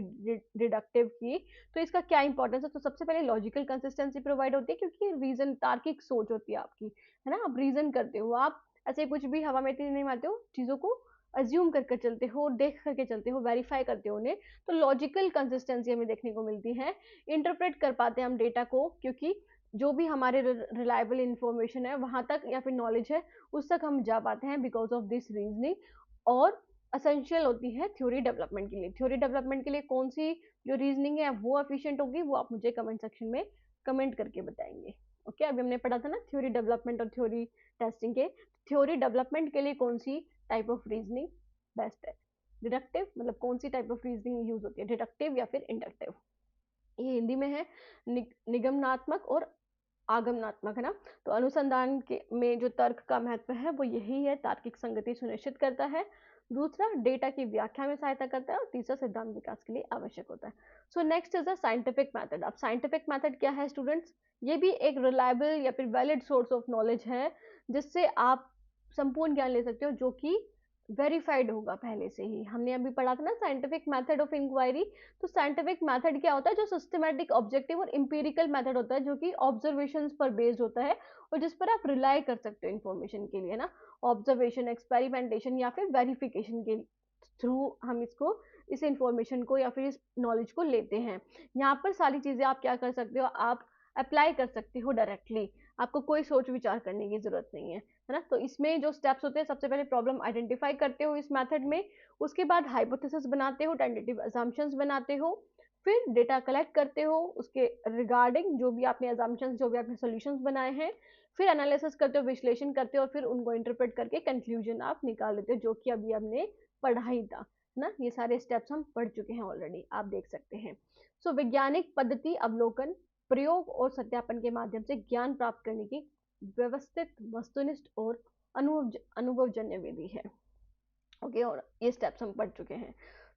डिडक्टिव की, तो इसका क्या इंपॉर्टेंस है। तो सबसे पहले लॉजिकल कंसिस्टेंसी प्रोवाइड होती है, क्योंकि रीजन तार्किक सोच होती है आपकी, है ना। आप रीजन करते हो, आप ऐसे कुछ भी हवा में तीर नहीं मारते हो, चीजों को अज्यूम करके चलते हो, देख करके चलते हो, वेरीफाई करते हो उन्हें। तो लॉजिकल कंसिस्टेंसी हमें देखने को मिलती है। इंटरप्रेट कर पाते हैं हम डेटा को, क्योंकि जो भी हमारे रिलायबल इंफॉर्मेशन है वहां तक या फिर नॉलेज है उस तक हम जा पाते हैं बिकॉज ऑफ दिस रीजनिंग। और असेंशियल होती है थ्योरी डेवलपमेंट के लिए। थ्योरी डेवलपमेंट के लिए कौन सी जो रीजनिंग है वो एफिशिएंट होगी, वो आप मुझे कमेंट सेक्शन में कमेंट करके बताएंगे। ओके, अभी हमने पढ़ा था ना थ्योरी डेवलपमेंट और थ्योरी टेस्टिंग के। थ्योरी डेवलपमेंट के लिए कौन सी टाइप ऑफ रीजनिंग बेस्ट है। डिडक्टिव मतलब कौन सी टाइप ऑफ रीजनिंग यूज होती है, डिडक्टिव या फिर इंडक्टिव। ये हिंदी में है निगमनात्मक और आगमनात्मक, है ना। तो अनुसंधान के में जो तर्क का महत्व है वो यही है, तार्किक संगति सुनिश्चित करता है। दूसरा डेटा की व्याख्या में सहायता करता है, और तीसरा सिद्धांत विकास के लिए आवश्यक होता है। सो next is a scientific method. अब साइंटिफिक मेथड क्या है स्टूडेंट्स, ये भी एक रिलायबल या फिर वैलिड सोर्स ऑफ नॉलेज है, जिससे आप संपूर्ण ज्ञान ले सकते हो, जो कि वेरीफाइड होगा पहले से ही। हमने अभी पढ़ा था ना साइंटिफिक मेथड ऑफ इंक्वायरी। तो साइंटिफिक मेथड क्या होता है, जो सिस्टमैटिक, ऑब्जेक्टिव और इंपेरिकल मेथड होता है, जो कि ऑब्जर्वेशंस पर बेस्ड होता है और जिस पर आप रिलाई कर सकते हो इन्फॉर्मेशन के लिए ना। ऑब्जर्वेशन, एक्सपेरिमेंटेशन या फिर वेरिफिकेशन के थ्रू हम इसको, इस इंफॉर्मेशन को या फिर इस नॉलेज को लेते हैं। यहाँ पर सारी चीजें आप क्या कर सकते हो, आप अप्लाई कर सकते हो डायरेक्टली, आपको कोई सोच विचार करने की जरूरत नहीं है ना। तो इसमें जो स्टेप्स होते हैं, सबसे पहले प्रॉब्लम आइडेंटिफाई करते हो इस मेथड में, उसके बाद हाइपोथेसिस बनाते हो, टेंटेटिव असम्पशंस बनाते हो, फिर डेटा कलेक्ट करते हो उसके रिगार्डिंग जो भी आपने असम्पशंस, जो भी आपने सॉल्यूशंस बनाए हैं, फिर एनालिसिस करते हो, विश्लेषण करते हो, और फिर उनको इंटरप्रेट करके कंक्लूजन आप निकाल लेते हो, जो कि अभी हमने पढ़ा ही था ना। ये सारे स्टेप्स हम पढ़ चुके हैं ऑलरेडी, आप देख सकते हैं। सो वैज्ञानिक पद्धति अवलोकन, प्रयोग और सत्यापन के माध्यम से ज्ञान प्राप्त करने की व्यवस्थित, वस्तुनिष्ठ और अनुभवजन्य विधि है। ओके, और ये स्टेप्स हम पढ़ चुके हैं।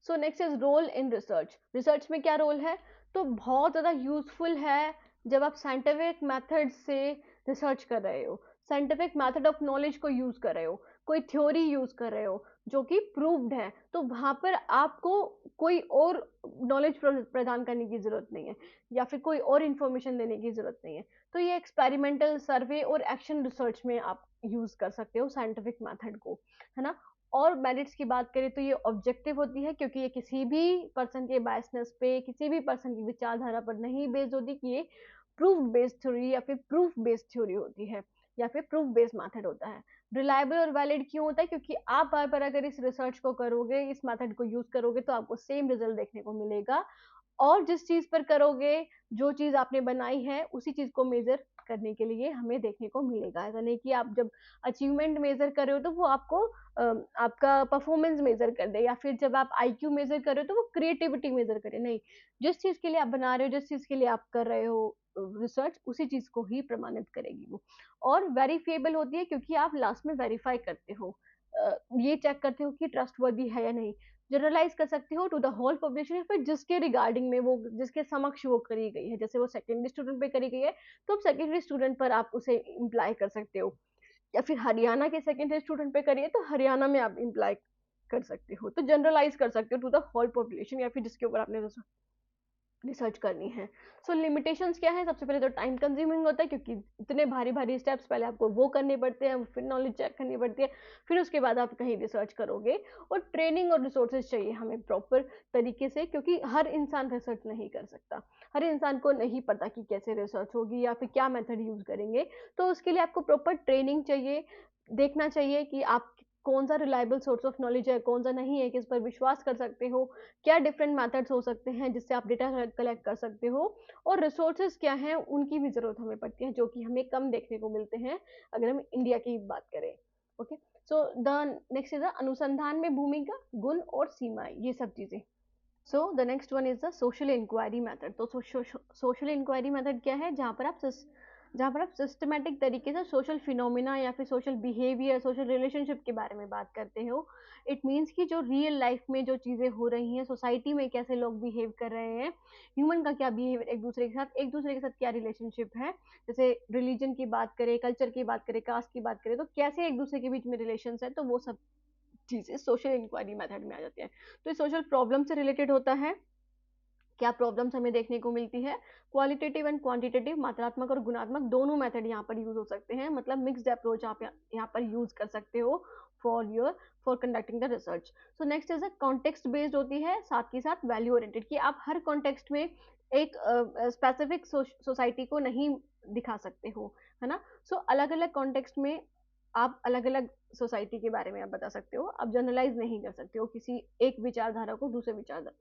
So next is role in research. Research में क्या रोल है, तो बहुत ज़्यादा यूजफुल है जब आप साइंटिफिक मेथड से रिसर्च कर रहे हो, साइंटिफिक मेथड ऑफ नॉलेज को यूज कर रहे हो, कोई थ्योरी यूज कर रहे हो जो कि प्रूव्ड है, तो वहां पर आपको कोई और नॉलेज प्रदान करने की जरूरत नहीं है, या फिर कोई और इंफॉर्मेशन देने की जरूरत नहीं है। तो ये एक्सपेरिमेंटल, सर्वे और एक्शन रिसर्च में आप यूज कर सकते हो साइंटिफिक मेथड को, है ना। और मेरिट्स की बात करें तो ये ऑब्जेक्टिव होती है, क्योंकि ये किसी भी पर्सन के बायसनेस पे, किसी भी पर्सन की विचारधारा पर नहीं बेस्ड होती, कि ये प्रूफ बेस्ड थ्योरी या फिर प्रूफ बेस्ड थ्योरी होती है, या फिर प्रूफ बेस्ड मेथड होता है। रिलायबल और वैलिड क्यों होता है, क्योंकि आप बार बार अगर इस रिसर्च को करोगे, इस मेथड को यूज करोगे, तो आपको सेम रिजल्ट देखने को मिलेगा। और जिस चीज पर करोगे, जो चीज आपने बनाई है, उसी चीज को मेजर करने के लिए हमें देखने को मिलेगा। ऐसा नहीं कि आप जब अचीवमेंट मेजर कर रहे हो तो वो आपको आपका परफॉर्मेंस मेजर कर दे, या फिर जब आप आईक्यू मेजर कर रहे हो तो वो क्रिएटिविटी मेजर करे। नहीं, जिस चीज के लिए आप बना रहे हो, जिस चीज के लिए आप कर रहे हो रिसर्च, उसी चीज को ही प्रमाणित करेगी वो। और वेरीफिएबल होती है, क्योंकि आप लास्ट में वेरीफाई करते हो, ये चेक करते हो कि ट्रस्टवर्दी है या नहीं। जनरलाइज कर सकते हो टू द होल पॉपुलेशन, या फिर जिसके रिगार्डिंग में वो, जिसके समक्ष वो करी गई है, जैसे वो सेकेंडरी स्टूडेंट पे करी गई है, तो अब सेकेंडरी स्टूडेंट पर आप उसे इम्प्लाई कर सकते हो, या फिर हरियाणा के सेकेंडरी स्टूडेंट पे करिए तो हरियाणा में आप इम्प्लाई कर सकते हो। तो जनरलाइज कर सकते हो टू द होल पॉपुलेशन, या फिर जिसके ऊपर आपने रिसर्च करनी है। सो लिमिटेशंस क्या है, सबसे पहले तो टाइम कंज्यूमिंग होता है, क्योंकि इतने भारी भारी स्टेप्स पहले आपको वो करने पड़ते हैं, फिर नॉलेज चेक करनी पड़ती है, फिर उसके बाद आप कहीं रिसर्च करोगे। और ट्रेनिंग और रिसोर्सेज चाहिए हमें प्रॉपर तरीके से, क्योंकि हर इंसान रिसर्च नहीं कर सकता, हर इंसान को नहीं पता कि कैसे रिसर्च होगी या फिर क्या मेथड यूज करेंगे। तो उसके लिए आपको प्रॉपर ट्रेनिंग चाहिए, देखना चाहिए कि आप कौन सा रिलायबल सोर्स ऑफ नॉलेज है, कौन सा नहीं है, किस पर विश्वास कर सकते हो, क्या डिफरेंट मेथड्स हो सकते हैं जिससे आप डेटा कलेक्ट कर सकते हो, और रिसोर्सेज क्या हैं, उनकी भी जरूरत हमें पड़ती है, जो कि हमें कम देखने को मिलते हैं अगर हम इंडिया की बात करें। Okay, so the next is the अनुसंधान में भूमिका, गुण और सीमाएं, ये सब चीजें। So the next one is the social inquiry method. तो सोशल इंक्वायरी मेथड क्या है, जहाँ पर आप जहाँ पर आप सिस्टमेटिक तरीके से सोशल फिनोमिना या फिर सोशल बिहेवियर, सोशल रिलेशनशिप के बारे में बात करते हो। इट मीन्स कि जो रियल लाइफ में जो चीज़ें हो रही हैं, सोसाइटी में कैसे लोग बिहेव कर रहे हैं, ह्यूमन का क्या बिहेवियर एक दूसरे के साथ क्या रिलेशनशिप है, जैसे रिलीजन की बात करें, कल्चर की बात करें, कास्ट की बात करें, तो कैसे एक दूसरे के बीच में रिलेशन है, तो वो सब चीज़ें सोशल इंक्वायरी मेथड में आ जाती है। तो ये सोशल प्रॉब्लम से रिलेटेड होता है। क्या प्रॉब्लम्स हमें देखने को मिलती है, क्वालिटेटिव एंड क्वांटिटेटिव, मात्रात्मक और गुणात्मक दोनों मेथड यहाँ पर यूज हो सकते हैं, मतलब मिक्स्ड अप्रोच आप यहाँ पर यूज कर सकते हो for conducting the research. So next is a context based होती है, साथ ही साथ वैल्यू ओरिएंटेड, कि आप हर कॉन्टेक्स्ट में एक स्पेसिफिक सोसाइटी को नहीं दिखा सकते हो, है ना। सो अलग अलग कॉन्टेक्स्ट में आप अलग अलग सोसाइटी के बारे में आप बता सकते हो, आप जनरलाइज नहीं कर सकते हो, किसी एक विचारधारा को दूसरे विचार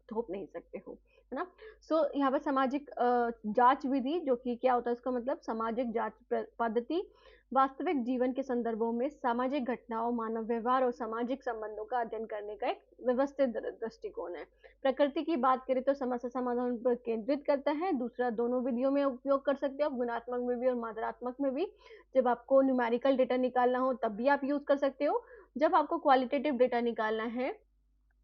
थोप नहीं सकते हो, है ना। सो यहाँ पर सामाजिक जांच विधि, जो कि क्या होता है इसका मतलब, सामाजिक जांच पद्धति वास्तविक जीवन के संदर्भों में सामाजिक घटनाओं, मानव व्यवहार और सामाजिक संबंधों का अध्ययन करने का एक व्यवस्थित दृष्टिकोण है। प्रकृति की बात करें तो समस्या समाधान पर केंद्रित करता है। दूसरा, दोनों विधियों में उपयोग कर सकते हो, गुणात्मक में भी और मात्रात्मक में भी। जब आपको न्यूमेरिकल डेटा निकालना हो तब भी आप यूज कर सकते हो, जब आपको क्वालिटेटिव डेटा निकालना है,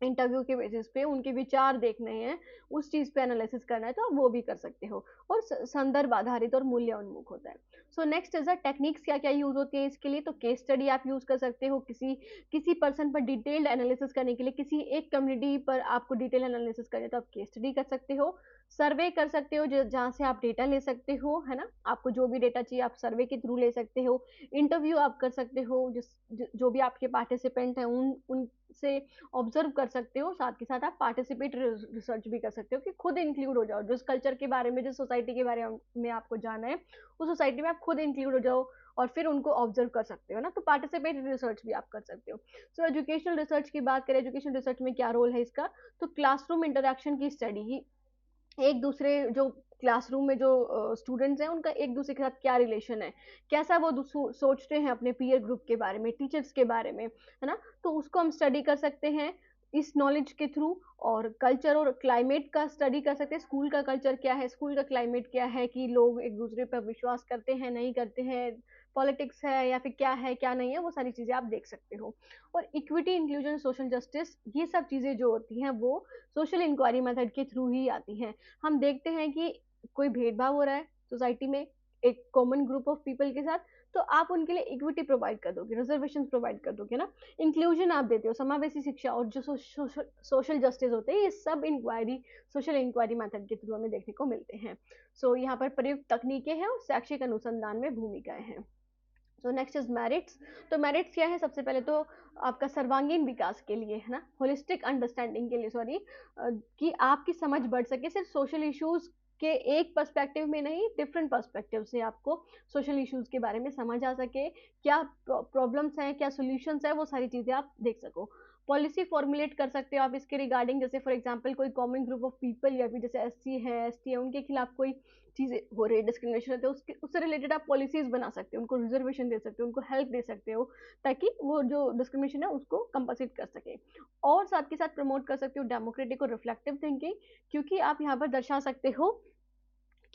इंटरव्यू के बेसिस पे उनके विचार देखने हैं, उस चीज पे एनालिसिस करना है, तो आप वो भी कर सकते हो। और संदर्भ आधारित और मूल्य उन्मुख होता है। सो नेक्स्ट इज टेक्निक्स, क्या क्या यूज होती है इसके लिए, तो केस स्टडी आप यूज कर सकते हो, किसी पर्सन पर डिटेल्ड एनालिसिस करने के लिए, किसी एक कम्युनिटी पर आपको डिटेल एनालिसिस करना है तो आप केस स्टडी कर सकते हो। सर्वे कर सकते हो, जहाँ से आप डेटा ले सकते हो, है ना, आपको जो भी डेटा चाहिए आप सर्वे के थ्रू ले सकते हो। इंटरव्यू आप कर सकते हो, जो भी आपके पार्टिसिपेंट हैं उनसे ऑब्जर्व कर सकते हो, साथ के साथ आप पार्टिसिपेट रिसर्च भी कर सकते हो, कि खुद इंक्लूड हो जाओ, जिस कल्चर के बारे में, जिस सोसाइटी के बारे में आपको जाना है, उस सोसाइटी में आप खुद इंक्लूड हो जाओ और फिर उनको ऑब्जर्व कर सकते हो ना, तो पार्टिसिपेट रिसर्च भी आप कर सकते हो। सो एजुकेशनल रिसर्च की बात करें, एजुकेशन रिसर्च में क्या रोल है इसका, तो क्लासरूम इंटरेक्शन की स्टडी, एक दूसरे जो क्लासरूम में जो स्टूडेंट्स हैं उनका एक दूसरे के साथ क्या रिलेशन है, कैसा वो सोचते हैं अपने पीयर ग्रुप के बारे में, टीचर्स के बारे में, है ना, तो उसको हम स्टडी कर सकते हैं इस नॉलेज के थ्रू। और कल्चर और क्लाइमेट का स्टडी कर सकते हैं, स्कूल का कल्चर क्या है, स्कूल का क्लाइमेट क्या है, कि लोग एक दूसरे पर विश्वास करते हैं नहीं करते हैं, पॉलिटिक्स है या फिर क्या है क्या नहीं है, वो सारी चीजें आप देख सकते हो। और इक्विटी, इंक्लूजन, सोशल जस्टिस, ये सब चीजें जो होती हैं वो सोशल इंक्वायरी मेथड के थ्रू ही आती हैं। हम देखते हैं कि कोई भेदभाव हो रहा है सोसाइटी में एक कॉमन ग्रुप ऑफ पीपल के साथ, तो आप उनके लिए इक्विटी प्रोवाइड कर दोगे, रिजर्वेशन प्रोवाइड कर दोगे ना, इंक्लूजन आप देते हो, समावेशी शिक्षा, और जो सोशल जस्टिस होते हैं, ये सब इंक्वायरी, सोशल इंक्वायरी मेथड के थ्रू हमें देखने को मिलते हैं। सो यहाँ पर प्रयुक्त तकनीकें हैं और शैक्षिक अनुसंधान में भूमिकाएं हैं। So next is merits. तो मेरिट्स क्या है, सबसे पहले तो आपका सर्वांगीण विकास के लिए, है ना, होलिस्टिक अंडरस्टैंडिंग के लिए, सॉरी, कि आपकी समझ बढ़ सके, सिर्फ सोशल इश्यूज के एक पर्सपेक्टिव में नहीं, डिफरेंट पर्सपेक्टिव से आपको सोशल इश्यूज के बारे में समझ आ सके, क्या प्रॉब्लम्स हैं, क्या सोल्यूशंस है, वो सारी चीजें आप देख सको। पॉलिसी फॉर्मुलेट कर सकते हो आप इसके रिगार्डिंग, जैसे फॉर एग्जांपल कोई कॉमन ग्रुप ऑफ पीपल या फिर जैसे एससी है, एसटी है, उनके खिलाफ कोई चीजें हो रही है, डिस्क्रिमिनेशन है, तो उससे रिलेटेड आप पॉलिसीज बना सकते हो, उनको रिजर्वेशन दे सकते हो, उनको हेल्प दे सकते हो, ताकि वो जो डिस्क्रिमिनेशन है उसको कंपनसेट कर सके। और साथ के साथ प्रमोट कर सकते हो डेमोक्रेटिक और रिफ्लेक्टिव थिंकिंग, क्योंकि आप यहाँ पर दर्शा सकते हो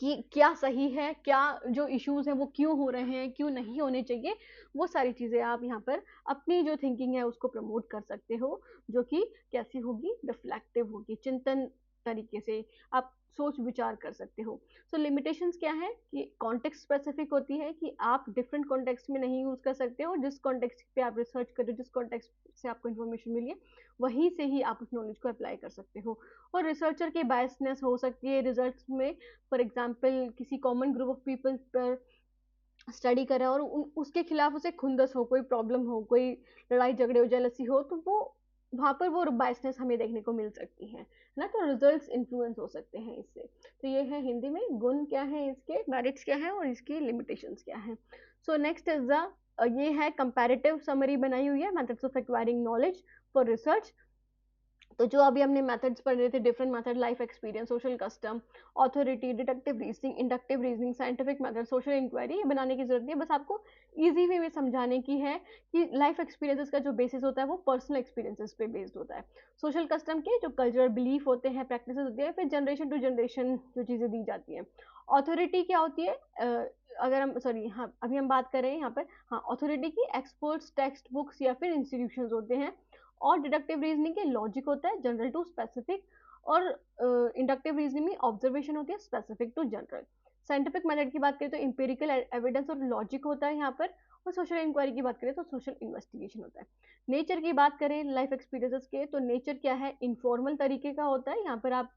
कि क्या सही है, क्या जो इश्यूज हैं वो क्यों हो रहे हैं, क्यों नहीं होने चाहिए, वो सारी चीज़ें आप यहाँ पर अपनी जो थिंकिंग है उसको प्रमोट कर सकते हो, जो कि कैसी होगी, रिफ्लेक्टिव होगी, चिंतन तरीके से आप सोच विचार कर सकते हो। सो लिमिटेशंस क्या है, कि कॉन्टेक्स्ट स्पेसिफिक होती है, कि आप डिफरेंट कॉन्टेक्स्ट में नहीं यूज कर सकते हो, जिस कॉन्टेक्स्ट पे आप रिसर्च कर रहे हो, जिस कॉन्टेक्स्ट से आपको इन्फॉर्मेशन मिली है, वहीं से ही आप उस नॉलेज को अप्लाई कर सकते हो। और रिसर्चर की बायसनेस हो सकती है रिजल्ट्स में, फॉर एग्जाम्पल किसी कॉमन ग्रुप ऑफ पीपल पर स्टडी कर रहा है और उसके खिलाफ उसे खुंदस हो, कोई प्रॉब्लम हो, कोई लड़ाई झगड़े हो, जेलसी हो, तो वो वहां पर वो बायसनेस हमें देखने को मिल सकती है ना, तो रिजल्ट्स इन्फ्लुएंस हो सकते हैं इससे। तो ये है हिंदी में गुण क्या है इसके, मेरिट्स क्या है और इसकी लिमिटेशंस क्या है। सो नेक्स्ट इज द, ये है कंपैरेटिव समरी बनाई हुई है, methods of acquiring knowledge for research. तो जो अभी हमने मेथड्स पढ़ रहे थे, different method, life experience, social custom, authority, deductive reasoning, inductive reasoning, scientific method, social inquiry, ये बनाने की जरूरत नहीं है, बस आपको इजी वे में समझाने की है कि लाइफ एक्सपीरियंसेस का जो बेसिस होता है वो पर्सनल एक्सपीरियंसेस पे बेस्ड होता है। सोशल कस्टम के जो कल्चरल बिलीफ होते हैं, प्रैक्टिसेस होती है, फिर जनरेशन टू जनरेशन जो चीज़ें दी जाती हैं। ऑथोरिटी क्या होती है? अगर हम सॉरी हाँ अभी हम बात कर रहे हैं यहाँ पर, हाँ ऑथोरिटी की एक्सपर्ट्स, टेक्स्ट बुक्स या फिर इंस्टीट्यूशंस होते हैं। और डिडक्टिव रीजनिंग के लॉजिक होता है जनरल टू स्पेसिफिक, और इंडक्टिव रीजनिंग में ऑब्जर्वेशन होती है specific to general. Scientific method की बात करें तो इंपेरिकल एविडेंस और लॉजिक होता है यहाँ पर। और सोशल इंक्वायरी की बात करें तो सोशल इन्वेस्टिगेशन होता है। नेचर की बात करें लाइफ एक्सपीरियंसेस के, तो नेचर क्या है? इनफॉर्मल तरीके का होता है, यहाँ पर आप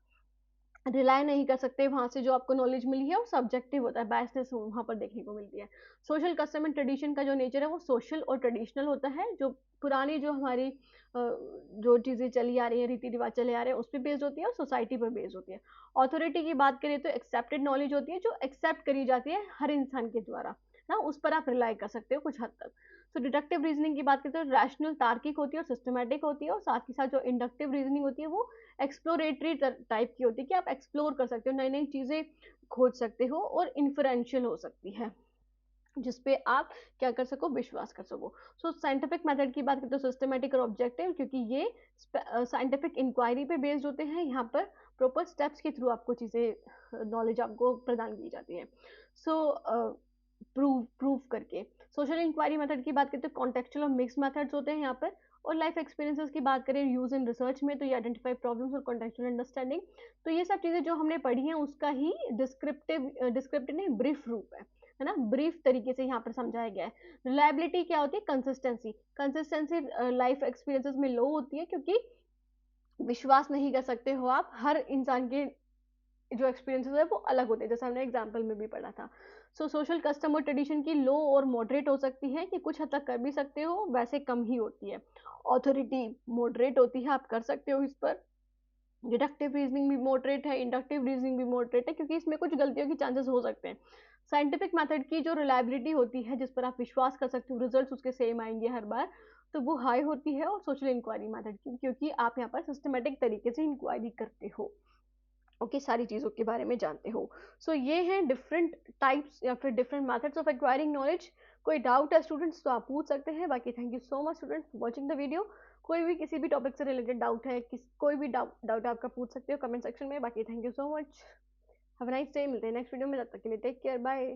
रिलाय नहीं कर सकते, वहाँ से जो आपको नॉलेज मिली है वो सब्जेक्टिव होता है, बायसनेस वहाँ पर देखने को मिलती है। सोशल कस्टम एंड ट्रेडिशन का जो नेचर है वो सोशल और ट्रेडिशनल होता है, जो पुरानी जो हमारी जो चीज़ें चली आ रही हैं, रीति रिवाज चले आ रहे हैं, उस पर बेस्ड होती है और सोसाइटी पर बेस्ड होती है। अथॉरिटी की बात करें तो एक्सेप्टेड नॉलेज होती है, जो एक्सेप्ट करी जाती है हर इंसान के द्वारा ना, उस पर आप रिलाई कर सकते हो कुछ हद तक। तो डिडक्टिव रीजनिंग की बात करें तो रैशनल, तार्किक होती है और सिस्टमेटिक होती है, और साथ ही साथ जो इंडक्टिव रीजनिंग होती है वो एक्सप्लोरेटरी टाइप की होती है कि आप एक्सप्लोर कर सकते हो, नई नई चीज़ें खोज सकते हो, और इन्फ्लुएंशियल हो सकती है जिसपे आप क्या कर सको, विश्वास कर सको। सो साइंटिफिक मेथड की बात करें तो सिस्टमेटिक और ऑब्जेक्टिव, क्योंकि ये साइंटिफिक इंक्वायरी पे बेस्ड होते हैं, यहाँ पर प्रॉपर स्टेप्स के थ्रू आपको चीज़ें नॉलेज आपको प्रदान की जाती है। सो प्रूव करके। सोशल इंक्वायरी मेथड की बात करें तो कॉन्टेक्चुअल और मिक्स मेथड्स होते हैं यहाँ पर। और लाइफ एक्सपीरियंसेस की बात करें यूज इन रिसर्च में, तो ये आइडेंटिफाई प्रॉब्लम्स और कॉन्टेक्चुअल अंडरस्टैंडिंग। तो ये सब चीज़ें जो हमने पढ़ी हैं उसका ही डिस्क्रिप्टिव नहीं, ब्रीफ रूप है ना, ब्रीफ तरीके से यहाँ पर समझाया गया है। रिलायबिलिटी क्या होती है? कंसिस्टेंसी। कंसिस्टेंसी लाइफ एक्सपीरियंसेस में लो होती है, क्योंकि विश्वास नहीं कर सकते हो आप, हर इंसान के जो एक्सपीरियंसेस है वो अलग होते हैं, जैसे हमने एग्जाम्पल में भी पढ़ा था। सो सोशल कस्टम और ट्रेडिशन की लो और मॉडरेट हो सकती है, कि कुछ हद तक कर भी सकते हो, वैसे कम ही होती है। ऑथोरिटी मॉडरेट होती है, आप कर सकते हो इस पर। डिडक्टिव रीजनिंग भी मॉडरेट है, इंडक्टिव रीजनिंग भी मॉडरेट है, क्योंकि इसमें कुछ गलतियों के चांसेस हो सकते हैं। साइंटिफिक मेथड की जो रिलायबिलिटी होती है, जिस पर आप विश्वास कर सकते हो, रिजल्ट्स उसके सेम आएंगे हर बार, तो वो हाई होती है। और सोशल इंक्वायरी मेथड की, क्योंकि आप यहाँ पर सिस्टमेटिक तरीके से इंक्वायरी करते हो, ओके, सारी चीज़ों के बारे में जानते हो। सो ये हैं डिफरेंट टाइप्स या फिर different methods of acquiring knowledge. कोई डाउट है स्टूडेंट्स तो आप पूछ सकते हैं, बाकी thank you so much students for watching the video. कोई भी किसी भी टॉपिक से रिलेटेड डाउट है, कोई भी डाउट आपका पूछ सकते हो कमेंट सेक्शन में। बाकी thank you so much, have a nice day, मिलते हैं नेक्स्ट वीडियो में, तब तक के लिए टेक केयर, बाय।